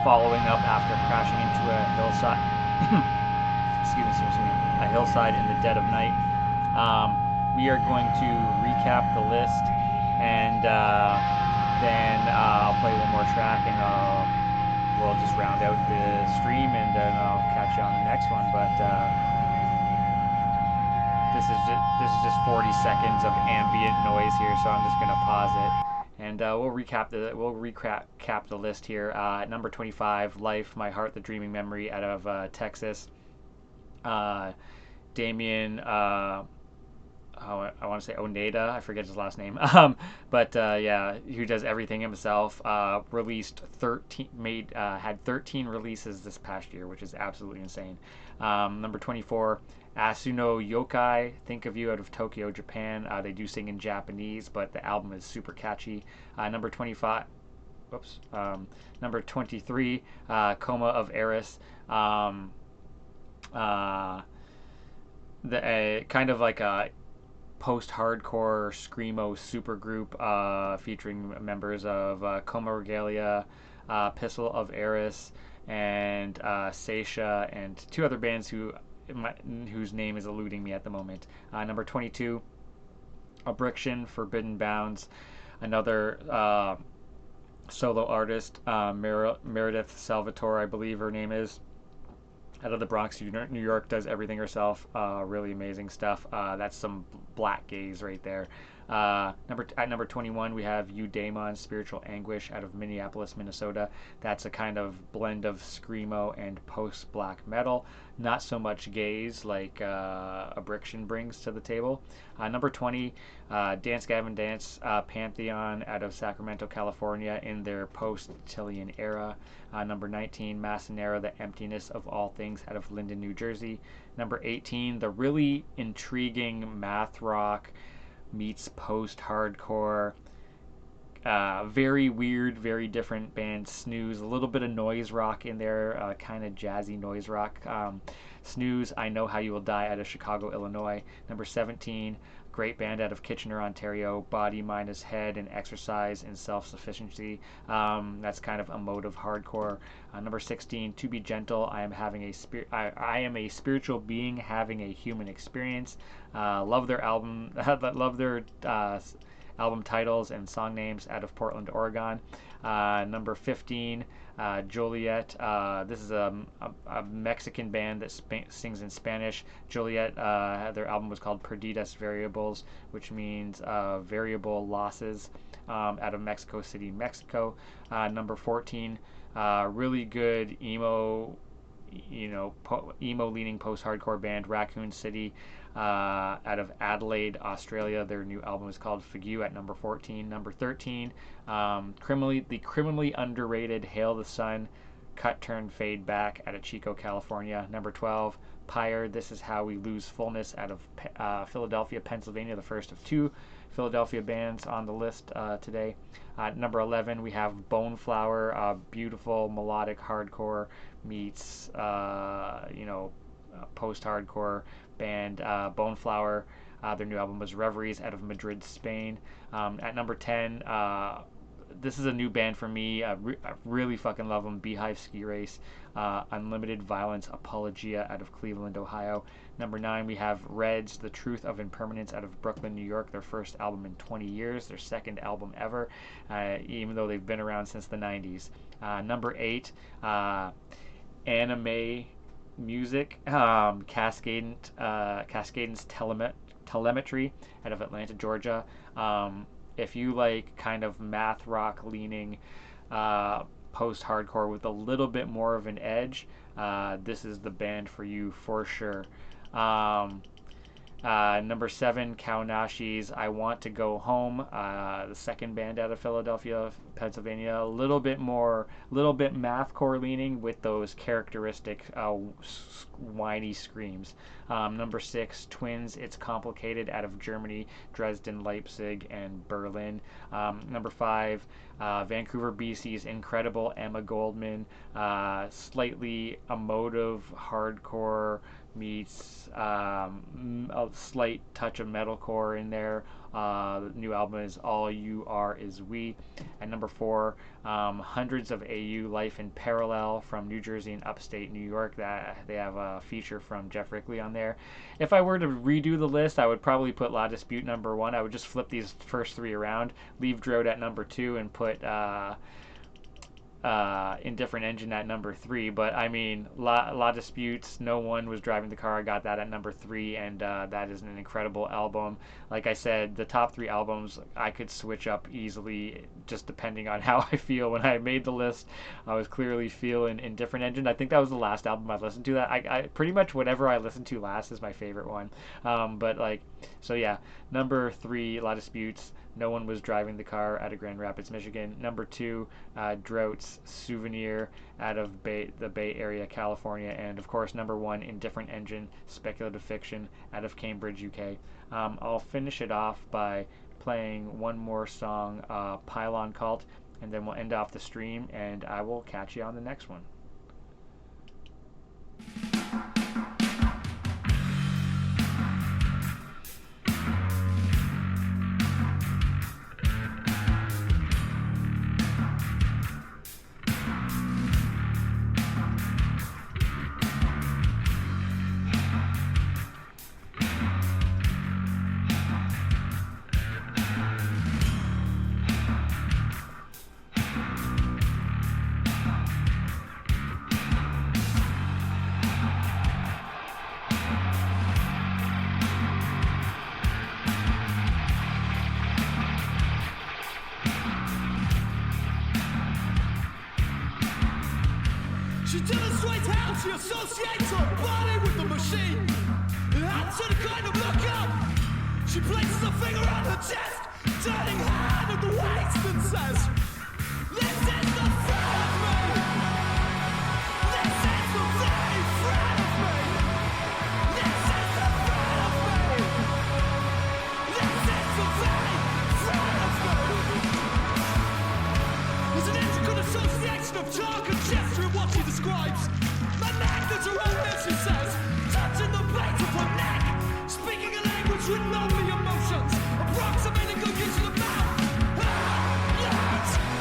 following up after crashing into a hillside. excuse me, a hillside in the dead of night. We are going to recap the list, and then I'll play one more track and round out the stream, and then I'll catch you on the next one. But this is just 40 seconds of ambient noise here, so I'm just gonna pause it, and we'll recap the list here. Number 25, Life, My Heart, the Dreaming Memory, out of Texas. Damien, I want to say Oneda, I forget his last name, but yeah, who does everything himself. Released 13, had 13 releases this past year, which is absolutely insane. Number 24, Asuno Yokai, Think of You, out of Tokyo, Japan. They do sing in Japanese, but the album is super catchy. Number 25. Whoops. Number 23, Coma of Eris. The kind of like a post-hardcore screamo supergroup featuring members of Coma Regalia, Pistol of Eris, and Seisha, and two other bands whose name is eluding me at the moment. Number 22, Abriction, Forbidden Bounds, another solo artist, Meredith Salvatore, I believe her name is, out of the Bronx, New York, does everything herself. Really amazing stuff. That's some black gaze right there. At number 21, we have Eudaimon, Spiritual Anguish, out of Minneapolis, Minnesota. That's a kind of blend of screamo and post-black metal. Not so much gaze like Abriction brings to the table. Number 20, Dance Gavin Dance, Pantheon, out of Sacramento, California, in their post-Tillian era. Number 19, Masonera, The Emptiness of All Things, out of Linden, New Jersey. Number 18, the really intriguing math rock meets post-hardcore, very weird, very different band, Snooze. A little bit of noise rock in there, kind of jazzy noise rock. Snooze, I Know How You Will Die, out of Chicago, Illinois. Number 17, great band out of Kitchener, Ontario, Body, Mind as Head, and Exercise in Self-Sufficiency. That's kind of emotive hardcore. Number 16, To Be Gentle, I am a spiritual being having a human experience. Love their album. Love their album titles and song names, out of Portland, Oregon. Number 15, Joliet. This is a Mexican band that sings in Spanish. Joliet, their album was called Perdidas Variables, which means variable losses, out of Mexico City, Mexico. Number 14, really good emo leaning post-hardcore band, Raccoon City, out of Adelaide, Australia. Their new album is called Figue, at number 14. Number 13, criminally underrated Hail the Sun, Cut Turn Fade Back, out of Chico, California. Number 12, Pyre, This Is How We Lose Fullness, out of Philadelphia, Pennsylvania, the first of two Philadelphia bands on the list today. Number 11, we have Boneflower, beautiful melodic hardcore meets post-hardcore band. Boneflower, their new album was Reveries, out of Madrid, Spain. At number 10, this is a new band for me. I really fucking love them. Beehive Ski Race, Unlimited Violence Apologia, out of Cleveland, Ohio. Number 9, we have Reds, The Truth of Impermanence, out of Brooklyn, New York. Their first album in 20 years, their second album ever, even though they've been around since the 90s. Number 8, Anime Music, Cascadence Telemetry, out of Atlanta, Georgia. If you like kind of math rock leaning post-hardcore with a little bit more of an edge, this is the band for you for sure. Number 7, Kaonashi's I Want to Go Home, the second band out of Philadelphia, Pennsylvania. A little bit mathcore leaning with those characteristic whiny screams. Number 6, Twins, It's Complicated, out of Germany, Dresden, Leipzig, and Berlin. Number 5, Vancouver, BC's incredible Emma Goldman, slightly emotive hardcore meets a slight touch of metalcore in there. The new album is All You Are Is We. And number 4, Hundreds of AU, Life in Parallel, from New Jersey and upstate New York. That they have a feature from Jeff Rickley on there. If I were to redo the list, I would probably put La Dispute number 1. I would just flip these first 3 around, leave Drought at number 2, and put Indifferent Engine at number 3, but I mean, La Disputes, No One Was Driving the Car. I got that at number 3, and that is an incredible album. Like I said, the top 3 albums I could switch up easily, just depending on how I feel. When I made the list, I was clearly feeling Indifferent Engine. I think that was the last album I listened to. That I pretty much whatever I listened to last is my favorite one. But like, so yeah, number 3, La Disputes. No One Was Driving the Car out of Grand Rapids, Michigan. Number 2, Drought's Souvenir out of the Bay Area, California. And of course, number 1, Indifferent Engine, Speculative Fiction out of Cambridge, UK. I'll finish it off by playing one more song, Pylon Cult, and then we'll end off the stream, and I will catch you on the next one. She demonstrates how she associates her body with the machine. Hands to the kind of look up. She places a finger on her chest, turning hand at the waist and says, "This is the front of me. This is the very front of me. This is the front of me. This is the very front of me." There's an intricate association of talk and gesture in what she describes. The neck that's around her, she says, touching the base of her neck, speaking a language with no emotions, approximating good use of the mouth. Ah, yes.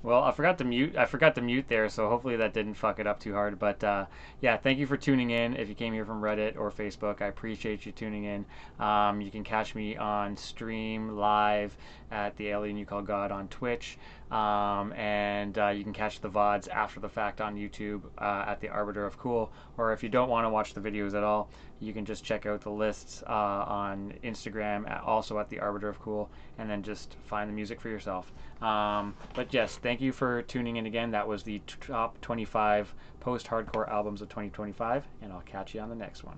Well, I forgot to mute. I forgot to mute there, so hopefully that didn't fuck it up too hard. But yeah, thank you for tuning in. If you came here from Reddit or Facebook, I appreciate you tuning in. You can catch me on stream live at the Alien You Call God on Twitch, and you can catch the VODs after the fact on YouTube at the Arbiter of Cool. Or if you don't want to watch the videos at all, you can just check out the lists on Instagram, also at the Arbiter of Cool, and then just find the music for yourself. But yes, thank you for tuning in again. That was the top 25 post-hardcore albums of 2025, and I'll catch you on the next one.